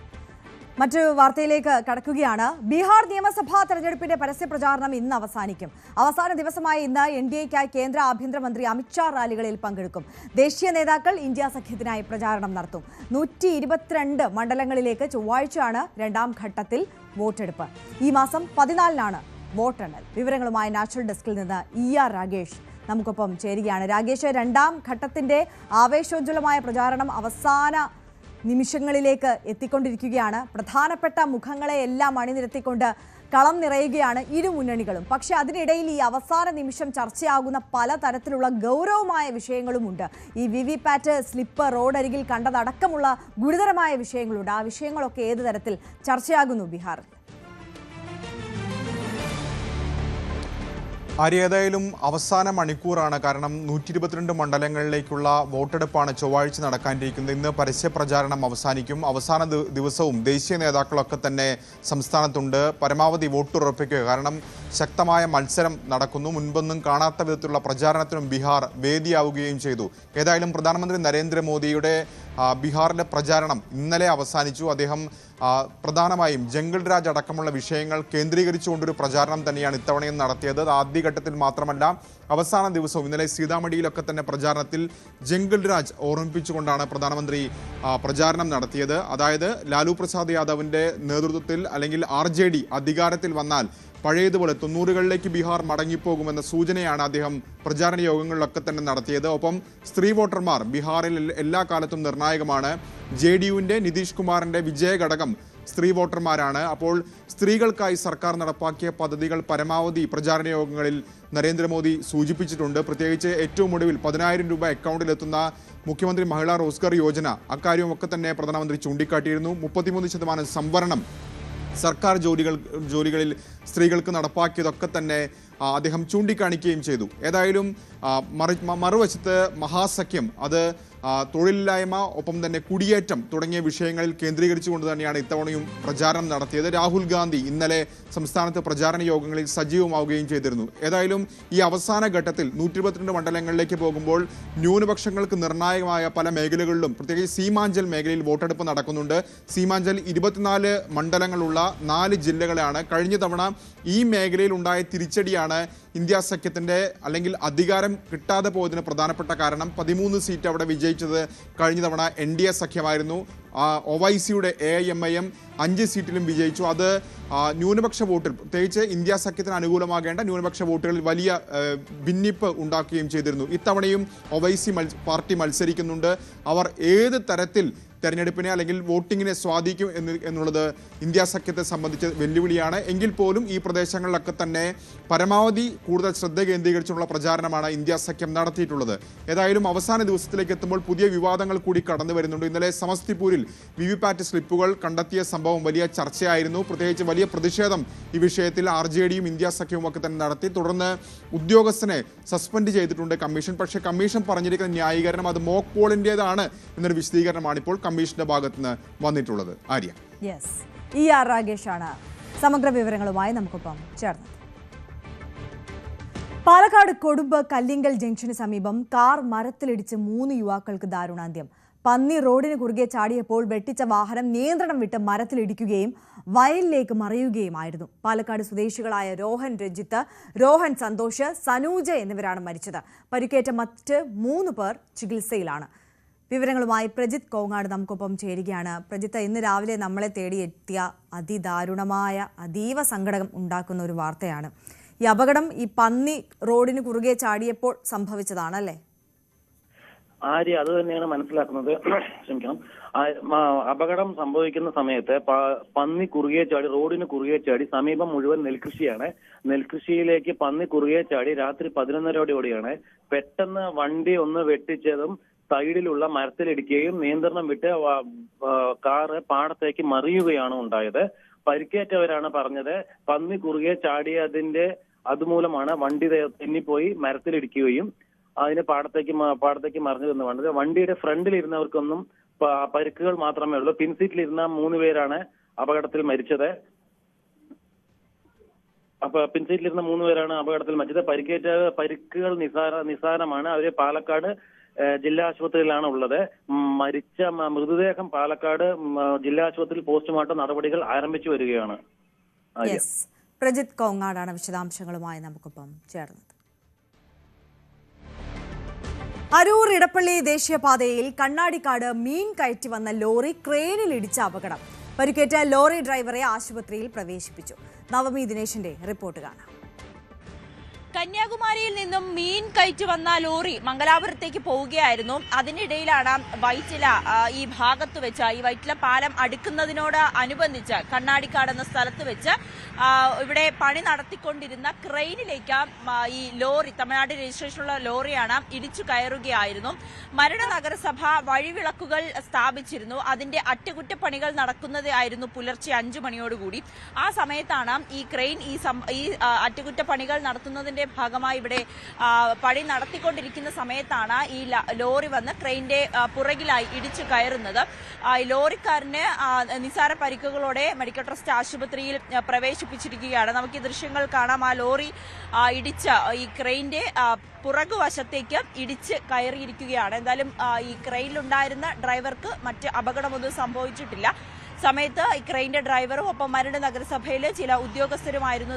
മറ്റൊരു വാർത്തയിലേക്ക് കടക്കുകയാണ്. ബീഹാർ നിയമസഭാ തെരഞ്ഞെടുപ്പിന്റെ പരസ്യ പ്രചാരണം ഇന്ന് അവസാനിക്കും. അവസാന ദിവസമായ ഇന്ന് NDAയ്ക്കായി കേന്ദ്ര ആഭ്യന്തരമന്ത്രി അമിത്ഷാ റാലികളിൽ പങ്കെടുക്കും. ദേശീയ നേതാക്കൾ ഇന്ത്യ സഖ്യത്തിനായി പ്രചാരണം നടത്തും. 122 മണ്ഡലങ്ങളിലേക്ക് ചൊവ്വാഴ്ചയാണ് രണ്ടാം ഘട്ടത്തിൽ വോട്ടെടുപ്പ്. ഈ മാസം 14-നാണ് വോട്ടെണ്ണൽ. വിവരങ്ങളുമായി നാഷണൽ ഡെസ്കിൽ നിന്ന് ER രാഗേഷ് നമുക്കൊപ്പം ചേരുകയാണ്. രാഗേഷ്, രണ്ടാം ഘട്ടത്തിന്റെ ആവേശോജ്വലമായ പ്രചാരണം അവസാന നിമിഷങ്ങളിലേക്ക് എത്തിക്കൊണ്ടിരിക്കുകയാണ്. പ്രധാനപ്പെട്ട മുഖങ്ങളെ എല്ലാം അണിനിരത്തിക്കൊണ്ട് കളം നിറയുകയാണ് ഇരു മുന്നണികളും. പക്ഷേ അതിനിടയിൽ ഈ അവസാന നിമിഷം ചർച്ചയാകുന്ന പലതരത്തിലുള്ള ഗൗരവമായ വിഷയങ്ങളുമുണ്ട്. ഈ VVPAT സ്ലിപ്പ് റോഡരികിൽ കണ്ടതടക്കമുള്ള ഗുരുതരമായ വിഷയങ്ങളുണ്ട്. ആ വിഷയങ്ങളൊക്കെ ഏത് തരത്തിൽ ചർച്ചയാകുന്നു ബീഹാറിൽ? ഏതായാലും അവസാന മണിക്കൂറാണ്. കാരണം 122 മണ്ഡലങ്ങളിലേക്കുള്ള വോട്ടെടുപ്പാണ് ചൊവ്വാഴ്ച നടക്കാനിരിക്കുന്നത്. ഇന്ന് പരസ്യ പ്രചാരണം അവസാനിക്കും. അവസാന ദിവസവും ദേശീയ നേതാക്കളൊക്കെ തന്നെ സംസ്ഥാനത്തുണ്ട്. പരമാവധി വോട്ടുറപ്പിക്കുക. കാരണം ശക്തമായ മത്സരം നടക്കുന്നു. മുൻപൊന്നും കാണാത്ത വിധത്തിലുള്ള പ്രചാരണത്തിനും ബീഹാർ വേദിയാവുകയും ചെയ്തു. ഏതായാലും പ്രധാനമന്ത്രി നരേന്ദ്രമോദിയുടെ ബീഹാറിലെ പ്രചാരണം ഇന്നലെ അവസാനിച്ചു. അദ്ദേഹം പ്രധാനമായും ജംഗിൾ രാജ് അടക്കമുള്ള വിഷയങ്ങൾ കേന്ദ്രീകരിച്ചുകൊണ്ടൊരു പ്രചാരണം തന്നെയാണ് ഇത്തവണയും നടത്തിയത്. ആദ്യഘട്ടത്തിൽ മാത്രമല്ല, അവസാന ദിവസവും ഇന്നലെ സീതാമടിയിലൊക്കെ തന്നെ പ്രചാരണത്തിൽ ജംഗിൾ രാജ് ഓർമ്മിപ്പിച്ചുകൊണ്ടാണ് പ്രധാനമന്ത്രി പ്രചാരണം നടത്തിയത്. അതായത് ലാലു പ്രസാദ് യാദവിൻ്റെ നേതൃത്വത്തിൽ അല്ലെങ്കിൽ RJD അധികാരത്തിൽ വന്നാൽ പഴയതുപോലെ 90കളിലേക്ക് ബീഹാർ മടങ്ങിപ്പോകുമെന്ന സൂചനയാണ് അദ്ദേഹം പ്രചാരണ യോഗങ്ങളിലൊക്കെ തന്നെ നടത്തിയത്. ഒപ്പം സ്ത്രീ വോട്ടർമാർ ബീഹാറിൽ എല്ലാ കാലത്തും നിർണായകമാണ്. JDUവിൻ്റെ നിതീഷ് കുമാറിൻ്റെ വിജയഘടകം സ്ത്രീ വോട്ടർമാരാണ്. അപ്പോൾ സ്ത്രീകൾക്കായി സർക്കാർ നടപ്പാക്കിയ പദ്ധതികൾ പരമാവധി പ്രചാരണ യോഗങ്ങളിൽ നരേന്ദ്രമോദി സൂചിപ്പിച്ചിട്ടുണ്ട്. പ്രത്യേകിച്ച് ഏറ്റവും ഒടുവിൽ 10,000 രൂപ അക്കൗണ്ടിലെത്തുന്ന മുഖ്യമന്ത്രി മഹിളാ റോസ്ഗർ യോജന, അക്കാര്യമൊക്കെ തന്നെ പ്രധാനമന്ത്രി ചൂണ്ടിക്കാട്ടിയിരുന്നു. 33% സംവരണം സർക്കാർ ജോലികളിൽ സ്ത്രീകൾക്ക് നടപ്പാക്കിയതൊക്കെ തന്നെ അദ്ദേഹം ചൂണ്ടിക്കാണിക്കുകയും ചെയ്തു. ഏതായാലും മറുവശത്ത് മഹാസഖ്യം അത് തൊഴിലില്ലായ്മ, ഒപ്പം തന്നെ കുടിയേറ്റം തുടങ്ങിയ വിഷയങ്ങളിൽ കേന്ദ്രീകരിച്ചുകൊണ്ട് തന്നെയാണ് ഇത്തവണയും പ്രചാരണം നടത്തിയത്. രാഹുൽ ഗാന്ധി ഇന്നലെ സംസ്ഥാനത്ത് പ്രചാരണ യോഗങ്ങളിൽ സജീവമാവുകയും ചെയ്തിരുന്നു. ഏതായാലും ഈ അവസാന ഘട്ടത്തിൽ 122 മണ്ഡലങ്ങളിലേക്ക് പോകുമ്പോൾ ന്യൂനപക്ഷങ്ങൾക്ക് നിർണായകമായ പല മേഖലകളിലും, പ്രത്യേകിച്ച് സീമാഞ്ചൽ മേഖലയിൽ വോട്ടെടുപ്പ് നടക്കുന്നുണ്ട്. സീമാഞ്ചൽ 24 മണ്ഡലങ്ങളുള്ള 4 ജില്ലകളാണ്. കഴിഞ്ഞ തവണ ഈ മേഖലയിൽ ഉണ്ടായ തിരിച്ചടിയാണ് ഇന്ത്യ സഖ്യത്തിൻ്റെ അല്ലെങ്കിൽ അധികാരം കിട്ടാതെ പോയതിന് പ്രധാനപ്പെട്ട കാരണം. 13 സീറ്റ് അവിടെ വിജയിച്ചത് കഴിഞ്ഞ തവണ NDA സഖ്യമായിരുന്നു. ഒവൈസിയുടെ AIMIM 5 സീറ്റിലും വിജയിച്ചു. അത് ന്യൂനപക്ഷ വോട്ടിൽ, പ്രത്യേകിച്ച് ഇന്ത്യ സഖ്യത്തിന് അനുകൂലമാകേണ്ട ന്യൂനപക്ഷ വോട്ടുകളിൽ വലിയ ഭിന്നിപ്പ് ഉണ്ടാക്കുകയും ചെയ്തിരുന്നു. ഇത്തവണയും ഒവൈസി പാർട്ടി മത്സരിക്കുന്നുണ്ട്. അവർ ഏത് തരത്തിൽ തെരഞ്ഞെടുപ്പിനെ അല്ലെങ്കിൽ വോട്ടിങ്ങിനെ സ്വാധീനിക്കും എന്നുള്ളത് ഇന്ത്യ സഖ്യത്തെ സംബന്ധിച്ച് വെല്ലുവിളിയാണ്. എങ്കിൽ പോലും ഈ പ്രദേശങ്ങളിലൊക്കെ തന്നെ പരമാവധി കൂടുതൽ ശ്രദ്ധ കേന്ദ്രീകരിച്ചുള്ള പ്രചാരണമാണ് ഇന്ത്യ സഖ്യം നടത്തിയിട്ടുള്ളത്. ഏതായാലും അവസാന ദിവസത്തിലേക്ക് എത്തുമ്പോൾ പുതിയ വിവാദങ്ങൾ കൂടി കടന്നു വരുന്നുണ്ട്. ഇന്നലെ സമസ്തിപൂരിൽ VVPAT സ്ലിപ്പുകൾ കണ്ടെത്തിയ സംഭവം വലിയ ചർച്ചയായിരുന്നു. പ്രത്യേകിച്ച് വലിയ പ്രതിഷേധം ഈ വിഷയത്തിൽ RJDയും ഇന്ത്യ സഖ്യവും ഒക്കെ തന്നെ നടത്തി. തുടർന്ന് ഉദ്യോഗസ്ഥനെ സസ്പെൻഡ് ചെയ്തിട്ടുണ്ട് കമ്മീഷൻ. പക്ഷേ കമ്മീഷൻ പറഞ്ഞിരിക്കുന്ന ന്യായീകരണം അത് മോക്ക് പോളിൻ്റേതാണ് എന്നൊരു വിശദീകരണമാണ് ഇപ്പോൾ കമ്മീഷന്റെ ഭാഗത്ത് നിന്ന് വന്നിട്ടുള്ളത്. ആര്യ, ER രാഗേഷാണ് സമഗ്ര വിവരങ്ങളുമായി നമുക്കൊപ്പം ചേർന്നത്. പാലക്കാട് കൊടുമ്പ് കല്ലിങ്കൽ ജംഗ്ഷന് സമീപം കാർ മരത്തിലിടിച്ച് 3 യുവാക്കൾക്ക് ദാരുണാന്ത്യം. പന്നി റോഡിന് കുറുകെ ചാടിയപ്പോൾ വെട്ടിച്ച വാഹനം നിയന്ത്രണം വിട്ട് മരത്തിലിടിക്കുകയും വയലിലേക്ക് മറിയുകയുമായിരുന്നു. പാലക്കാട് സ്വദേശികളായ രോഹൻ രഞ്ജിത്ത്, രോഹൻ സന്തോഷ്, സനൂജ എന്നിവരാണ് മരിച്ചത്. പരിക്കേറ്റ മറ്റ് 3 പേർ ചികിത്സയിലാണ്. വിവരങ്ങളുമായി പ്രജിത്ത് കോങ്ങാട് നമുക്കൊപ്പം ചേരുകയാണ്. പ്രജിത്ത്, ഇന്ന് രാവിലെ നമ്മളെ തേടിയെത്തിയ അതിദാരുണമായ, അതീവ സങ്കടം ഉണ്ടാക്കുന്ന ഒരു വാർത്തയാണ്. ഈ അപകടം ഈ പന്നി റോഡിന് കുറുകെ ചാടിയപ്പോൾ സംഭവിച്ചതാണല്ലേ? ആര്യ, അത് തന്നെയാണ് മനസ്സിലാക്കുന്നത്. ക്ഷമിക്കണം, അപകടം സംഭവിക്കുന്ന സമയത്ത് പന്നി കുറുകെ ചാടി, റോഡിന് കുറുകെ ചാടി. സമീപം മുഴുവൻ നെൽകൃഷിയാണ്. നെൽകൃഷിയിലേക്ക് പന്നി കുറുകെ ചാടി രാത്രി 11:30ഓടെയാണ് പെട്ടെന്ന് വണ്ടി ഒന്ന് വെട്ടിച്ചതും സൈഡിലുള്ള മരത്തിലിടിക്കുകയും നിയന്ത്രണം വിട്ട് കാറ് പാടത്തേക്ക് മറിയുകയാണ് ഉണ്ടായത്. പരിക്കേറ്റവരാണ് പറഞ്ഞത് പന്നി കുറുകെ ചാടിയതിന്റെ അതുമൂലമാണ് വണ്ടി തെന്നിപ്പോയി മരത്തിലിടിക്കുകയും അതിന് പാടത്തേക്ക് മറിഞ്ഞതെന്ന് പറഞ്ഞത്. വണ്ടിയുടെ ഫ്രണ്ടിലിരുന്നവർക്കൊന്നും പരിക്കുകൾ മാത്രമേ ഉള്ളൂ. പിൻസീറ്റിലിരുന്ന 3 പേരാണ് അപകടത്തിൽ മരിച്ചത്. പിൻസീറ്റിലിരുന്ന 3 പേരാണ് അപകടത്തിൽ മരിച്ചത്. പരിക്കുകൾ നിസാരമാണ്. അവര് പാലക്കാട് ജില്ലാ ആശുപത്രിയിലാണ് ഉള്ളത്. മരിച്ച മൃതദേഹം പാലക്കാട് ജില്ലാ ആശുപത്രിയിൽ പോസ്റ്റ്മോർട്ടം നടപടികൾ ആരംഭിച്ചു വരികയാണ്. പ്രജിത്ത് കോങ്ങാടാണ് വിശദാംശങ്ങളുമായി നമുക്കൊപ്പം ചേർന്നത്. അരൂർ ഇടപ്പള്ളി ദേശീയപാതയിൽ കണ്ണാടിക്കാട് മീൻ കയറ്റി വന്ന ലോറി ക്രെയിനിൽ ഇടിച്ച അപകടം. പരിക്കേറ്റ ലോറി ഡ്രൈവറെ ആശുപത്രിയിൽ പ്രവേശിപ്പിച്ചു. നവമി ദിനേശിന്റെ റിപ്പോർട്ട് കാണാം. കന്യാകുമാരിയിൽ നിന്നും മീൻ കയറ്റി വന്ന ലോറി മംഗലാപുരത്തേക്ക് പോവുകയായിരുന്നു. അതിനിടയിലാണ് വൈറ്റില ഈ ഭാഗത്ത് വെച്ച്, ഈ വൈറ്റില പാലം അടുക്കുന്നതിനോട് അനുബന്ധിച്ച് കണ്ണാടിക്കാട് എന്ന സ്ഥലത്ത് വെച്ച് ഇവിടെ പണി നടത്തിക്കൊണ്ടിരുന്ന ക്രെയിനിലേക്ക് ഈ ലോറി, തമിഴ്നാട് രജിസ്ട്രേഷനുള്ള ലോറിയാണ്, ഇടിച്ചു കയറുകയായിരുന്നു. മരട് നഗരസഭ വഴിവിളക്കുകൾ സ്ഥാപിച്ചിരുന്നു. അതിന്റെ അറ്റകുറ്റപ്പണികൾ നടക്കുന്നതായിരുന്നു പുലർച്ചെ 5 മണിയോടുകൂടി. ആ സമയത്താണ് ഈ ക്രെയിൻ ഈ അറ്റകുറ്റപ്പണികൾ നടത്തുന്നതിന്റെ ഭാഗമായി ഇവിടെ പണി നടത്തിക്കൊണ്ടിരിക്കുന്ന സമയത്താണ് ഈ ലോറി വന്ന് ക്രെയിനിന്റെ പുറകിലായി ഇടിച്ചു കയറുന്നത്. ലോറിക്കാരന് നിസാര പരിക്കുകളോടെ മെഡിക്കൽ ട്രസ്റ്റ് ആശുപത്രിയിൽ പ്രവേശിപ്പിച്ചിരിക്കുകയാണ്. നമുക്ക് ഈ ദൃശ്യങ്ങൾ കാണാം. ആ ലോറി ഇടിച്ച് ഈ ക്രെയിനിന്റെ പുറകുവശത്തേക്ക് ഇടിച്ച് കയറിയിരിക്കുകയാണ്. എന്തായാലും ഈ ക്രെയിനിലുണ്ടായിരുന്ന ഡ്രൈവർക്ക് മറ്റ് അപകടമൊന്നും സംഭവിച്ചിട്ടില്ല. സമയത്ത് ഈ ക്രെയിനിന്റെ ഡ്രൈവറും ഒപ്പം മരട് നഗരസഭയിലെ ചില ഉദ്യോഗസ്ഥരുമായിരുന്നു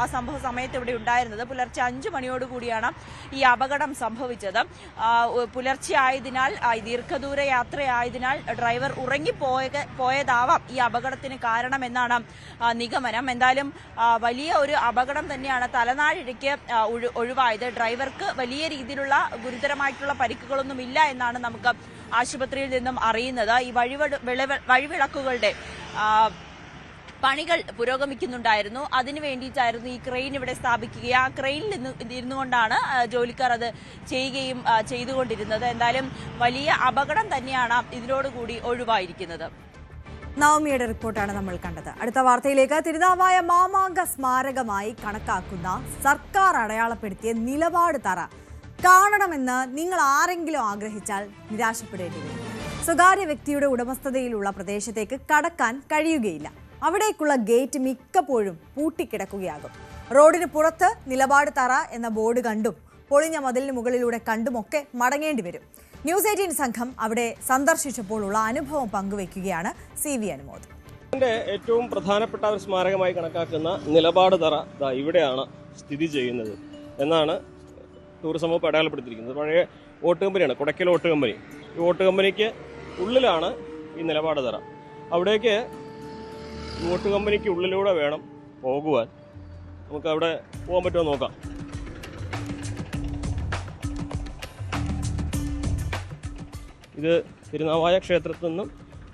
ആ സംഭവ സമയത്ത് ഇവിടെ ഉണ്ടായിരുന്നത്. പുലർച്ചെ 5 മണിയോടുകൂടിയാണ് ഈ അപകടം സംഭവിച്ചത്. പുലർച്ചെ ആയതിനാൽ, ദീർഘദൂര യാത്രയായതിനാൽ ഡ്രൈവർ ഉറങ്ങിപ്പോയതാവാം ഈ അപകടത്തിന് കാരണമെന്നാണ് നിഗമനം. എന്തായാലും വലിയ ഒരു അപകടം തന്നെയാണ്. തലനാരിഴയ്ക്ക് ഒഴിവായത്. ഡ്രൈവർക്ക് വലിയ രീതിയിലുള്ള ഗുരുതരമായിട്ടുള്ള പരിക്കുകളൊന്നുമില്ല എന്നാണ് നമുക്ക് ആശുപത്രിയിൽ നിന്നും അറിയുന്നത്. ഈ വഴിവിളക്കുകളുടെ പണികൾ പുരോഗമിക്കുന്നുണ്ടായിരുന്നു. അതിനു വേണ്ടിയിട്ടായിരുന്നു ഈ ക്രെയിൻ ഇവിടെ സ്ഥാപിക്കുക. ആ ക്രെയിനിൽ ഇരുന്നുകൊണ്ടാണ് ജോലിക്കാർ അത് ചെയ്യുകയും ചെയ്തുകൊണ്ടിരുന്നത്. എന്തായാലും വലിയ അപകടം തന്നെയാണ് ഇതിനോടുകൂടി ഒഴിവായിരിക്കുന്നത്. നവമിയുടെ റിപ്പോർട്ടാണ് നമ്മൾ കണ്ടത്. അടുത്ത വാർത്തയിലേക്ക്. തിരുനാവായ മാമാങ്ക സ്മാരകമായി കണക്കാക്കുന്ന സർക്കാർ അടയാളപ്പെടുത്തിയ നിലപാട് തറ കാണണമെന്ന് നിങ്ങൾ ആരെങ്കിലും ആഗ്രഹിച്ചാൽ നിരാശപ്പെടേണ്ടി വരും. സ്വകാര്യ വ്യക്തിയുടെ ഉടമസ്ഥതയിലുള്ള പ്രദേശത്തേക്ക് കടക്കാൻ കഴിയുകയില്ല. അവിടേക്കുള്ള ഗേറ്റ് മിക്കപ്പോഴും പൂട്ടിക്കിടക്കുകയാകും. റോഡിന് പുറത്ത് നിലപാട് തറ എന്ന ബോർഡ് കണ്ടും പൊളിഞ്ഞ മതിലിന് മുകളിലൂടെ കണ്ടുമൊക്കെ മടങ്ങേണ്ടി വരും. ന്യൂസ് 18 സംഘം അവിടെ സന്ദർശിച്ചപ്പോഴുള്ള അനുഭവം പങ്കുവയ്ക്കുകയാണ് CV അനുമോദ്. ഏറ്റവും പ്രധാനപ്പെട്ട ഒരു സ്മാരകമായി കണക്കാക്കുന്ന നിലപാട് തറ ഇവിടെയാണ് സ്ഥിതി ചെയ്യുന്നത് എന്നാണ് ടൂറിസം വകുപ്പ് അടയാളപ്പെടുത്തിയിരിക്കുന്നത്. പഴയ ഓട്ട് കമ്പനിയാണ്, കൊടക്കൽ ഓട്ട് കമ്പനി. ഈ ഓട്ട് കമ്പനിക്ക് ഉള്ളിലാണ് ഈ നിലപാട് തറ. അവിടേക്ക് നോട്ട് കമ്പനിക്ക് ഉള്ളിലൂടെ വേണം പോകുവാൻ. നമുക്ക് അവിടെ പോകാൻ പറ്റുമോ നോക്കാം. ഇത് തിരുനാവായ ക്ഷേത്രത്തിൽ നിന്നും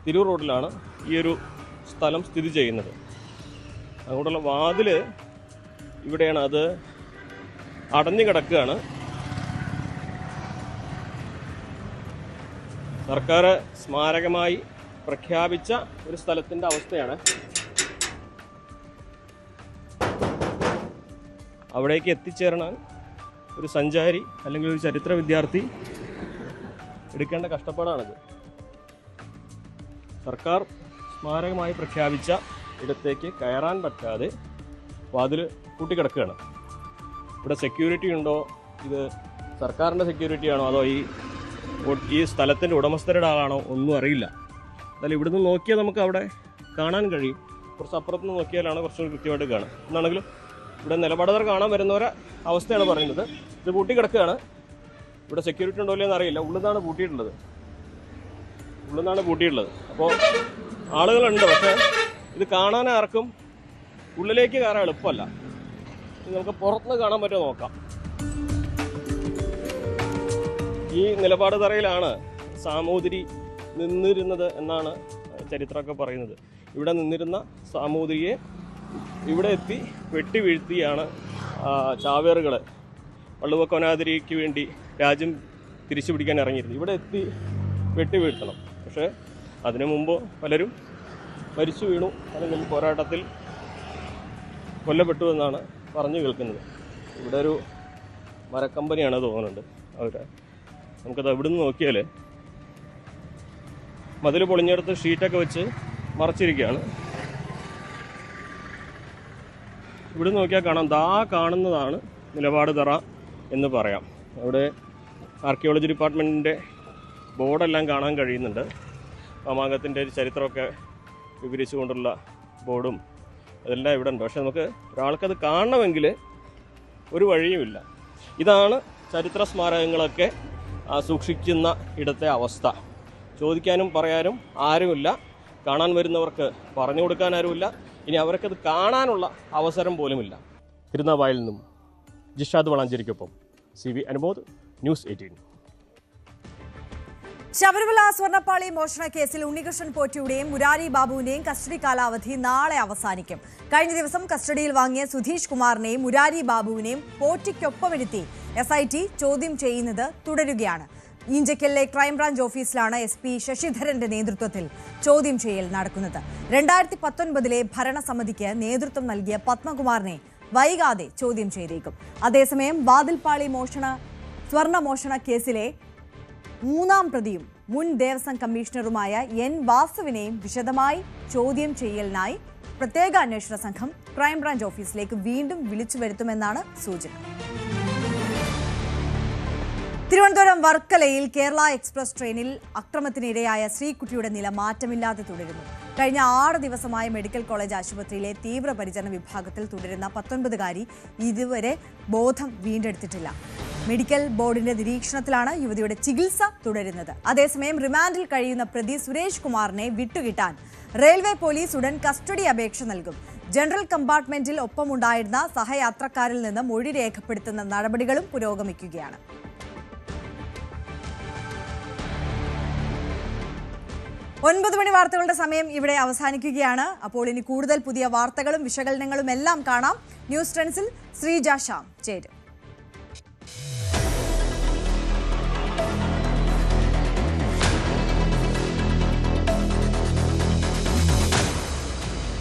തിരൂർ റോഡിലാണ് ഈ ഒരു സ്ഥലം സ്ഥിതി ചെയ്യുന്നത്. അങ്ങോട്ടുള്ള വാതിൽ ഇവിടെയാണ്, അത് അടഞ്ഞു കിടക്കുകയാണ്. സർക്കാർ സ്മാരകമായി പ്രഖ്യാപിച്ച ഒരു സ്ഥലത്തിൻ്റെ അവസ്ഥയാണ്. അവിടേക്ക് എത്തിച്ചേരാൻ ഒരു സഞ്ചാരി അല്ലെങ്കിൽ ഒരു ചരിത്ര വിദ്യാർത്ഥി എടുക്കേണ്ട കഷ്ടപ്പാടാണിത്. സർക്കാർ സ്മാരകമായി പ്രഖ്യാപിച്ച ഇടത്തേക്ക് കയറാൻ പറ്റാതെ വാതിൽ കൂട്ടിക്കിടക്കുകയാണ്. ഇവിടെ സെക്യൂരിറ്റി ഉണ്ടോ, ഇത് സർക്കാരിൻ്റെ സെക്യൂരിറ്റി ആണോ, അതോ ഈ സ്ഥലത്തിൻ്റെ ഉടമസ്ഥരുടെ ആളാണോ, ഒന്നും അറിയില്ല. എന്നാലും ഇവിടുന്ന് നോക്കിയാൽ നമുക്ക് അവിടെ കാണാൻ കഴിയും. കുറച്ച് അപ്പുറത്ത് നിന്ന് നോക്കിയാലാണ് കുറച്ചുകൂടി കൃത്യമായിട്ട് കാണുക. എന്നാണെങ്കിലും ഇവിടെ നിലപാടുകാർ കാണാൻ വരുന്നവരെ അവസ്ഥയാണ് പറയുന്നത്. ഇത് പൂട്ടിക്കിടക്കുകയാണ്. ഇവിടെ സെക്യൂരിറ്റി ഉണ്ടോ ഇല്ലയെന്ന് അറിയില്ല. ഉള്ളിൽ നിന്നാണ് പൂട്ടിയിട്ടുള്ളത്. അപ്പോൾ ആളുകളുണ്ട്, പക്ഷേ ഇത് കാണാൻ ആർക്കും ഉള്ളിലേക്ക് കയറാൻ എളുപ്പമല്ല. ഇത് നമുക്ക് പുറത്തുനിന്ന് കാണാൻ പറ്റുമോ നോക്കാം. ഈ നിലപാട് തറയിലാണ് സാമൂതിരി നിന്നിരുന്നത് എന്നാണ് ചരിത്രമൊക്കെ പറയുന്നത്. ഇവിടെ നിന്നിരുന്ന സാമൂതിരിയെ ഇവിടെ എത്തി വെട്ടി വീഴ്ത്തിയാണ് ചാവേറുകൾ വള്ളുവക്കൊനാതിരിക്ക് വേണ്ടി രാജ്യം തിരിച്ചു പിടിക്കാൻ ഇറങ്ങിയിരുന്നത്. ഇവിടെ എത്തി വെട്ടി വീഴ്ത്തണം. പക്ഷേ അതിനു മുമ്പ് പലരും മരിച്ചു വീണു, അല്ലെങ്കിൽ പോരാട്ടത്തിൽ കൊല്ലപ്പെട്ടു എന്നാണ് പറഞ്ഞു കേൾക്കുന്നത്. ഇവിടെ ഒരു മരക്കമ്പനിയാണ് തോന്നുന്നുണ്ട്. നമുക്കത് എവിടുന്ന് നോക്കിയാൽ മതിൽ പൊളിഞ്ഞെടുത്ത് ഷീറ്റൊക്കെ വെച്ച് മറച്ചിരിക്കുകയാണ്. ഇവിടെ നോക്കിയാൽ കാണാം, കാണുന്നതാണ് നിലപാട് തറ എന്ന് പറയാം. അവിടെ ആർക്കിയോളജി ഡിപ്പാർട്ട്മെൻറ്റിൻ്റെ ബോർഡെല്ലാം കാണാൻ കഴിയുന്നുണ്ട്. മാമാങ്കത്തിൻ്റെ ഒരു ചരിത്രമൊക്കെ വിവരിച്ചുകൊണ്ടുള്ള ബോർഡും അതെല്ലാം ഇവിടെ ഉണ്ട്. പക്ഷെ നമുക്ക് ഒരാൾക്കത് കാണണമെങ്കിൽ ഒരു വഴിയുമില്ല. ഇതാണ് ചരിത്ര സ്മാരകങ്ങളൊക്കെ സൂക്ഷിക്കുന്ന ഇടത്തെ അവസ്ഥ. ചോദിക്കാനും പറയാനും ആരുമില്ല, കാണാൻ വരുന്നവർക്ക് പറഞ്ഞു കൊടുക്കാൻ ആരുമില്ല. ഇനി അവർക്കത് കാണാനുള്ള അവസരം പോലുമില്ല. തിരുനാവായിൽ നിന്നും ജിഷാദ് വളാഞ്ചേരിക്കൊപ്പം CV അനുമോദ്, ന്യൂസ് 18. ശബരിമല സ്വർണ്ണപ്പാളി മോഷണ കേസിൽ ഉണ്ണികൃഷ്ണൻ പോറ്റിയുടെയും മുരാരി ബാബുവിന്റെയും കസ്റ്റഡി കാലാവധി നാളെ അവസാനിക്കും. കഴിഞ്ഞ ദിവസം കസ്റ്റഡിയിൽ വാങ്ങിയ സുധീഷ് കുമാറിനെയും മുരാരി ബാബുവിനെയും പോറ്റിക്കൊപ്പമിരുത്തി SIT ചോദ്യം ചെയ്യുന്നത് തുടരുകയാണ്. ഈഞ്ചക്കലിലെ ക്രൈംബ്രാഞ്ച് ഓഫീസിലാണ് SP ശശിധരന്റെ നേതൃത്വത്തിൽ ചോദ്യം ചെയ്യൽ നടക്കുന്നത്. 2019 ഭരണസമിതിക്ക് നേതൃത്വം നൽകിയ പത്മകുമാറിനെ വൈകാതെ ചോദ്യം ചെയ്തേക്കും. അതേസമയം വാതിൽപ്പാളി സ്വർണ്ണമോഷണ കേസിലെ 3ാം പ്രതിയും മുൻ ദേവസ്വം കമ്മീഷണറുമായ N വാസുവിനെയും വിശദമായി ചോദ്യം ചെയ്യലിനായി പ്രത്യേക അന്വേഷണ സംഘം ക്രൈംബ്രാഞ്ച് ഓഫീസിലേക്ക് വീണ്ടും വിളിച്ചു വരുത്തുമെന്നാണ് സൂചന. തിരുവനന്തപുരം വർക്കലയിൽ കേരള എക്സ്പ്രസ് ട്രെയിനിൽ അക്രമത്തിനിരയായ ശ്രീകുട്ടിയുടെ നില മാറ്റമില്ലാതെ തുടരുന്നു. കഴിഞ്ഞ 6 ദിവസമായി മെഡിക്കൽ കോളേജ് ആശുപത്രിയിലെ തീവ്രപരിചരണ വിഭാഗത്തിൽ തുടരുന്ന 19-കാരി ഇതുവരെ ബോധം വീണ്ടെടുത്തിട്ടില്ല. മെഡിക്കൽ ബോർഡിന്റെ നിരീക്ഷണത്തിലാണ് യുവതിയുടെ ചികിത്സ തുടരുന്നത്. അതേസമയം റിമാൻഡിൽ കഴിയുന്ന പ്രതി സുരേഷ് കുമാറിനെ വിട്ടുകിട്ടാൻ റെയിൽവേ പോലീസ് ഉടൻ കസ്റ്റഡി അപേക്ഷ നൽകും. ജനറൽ കമ്പാർട്ട്മെന്റിൽ ഒപ്പമുണ്ടായിരുന്ന സഹയാത്രക്കാരിൽ നിന്ന് മൊഴി രേഖപ്പെടുത്തുന്ന നടപടികളും പുരോഗമിക്കുകയാണ്. 9 മണി വാർത്തകളുടെ സമയം ഇവിടെ അവസാനിക്കുകയാണ്. അപ്പോൾ ഇനി കൂടുതൽ പുതിയ വാർത്തകളും വിശകലനങ്ങളും എല്ലാം കാണാം. ന്യൂസ് ട്രെൻഡ്സിൽ ശ്രീജ ശ്യാം ചേരും.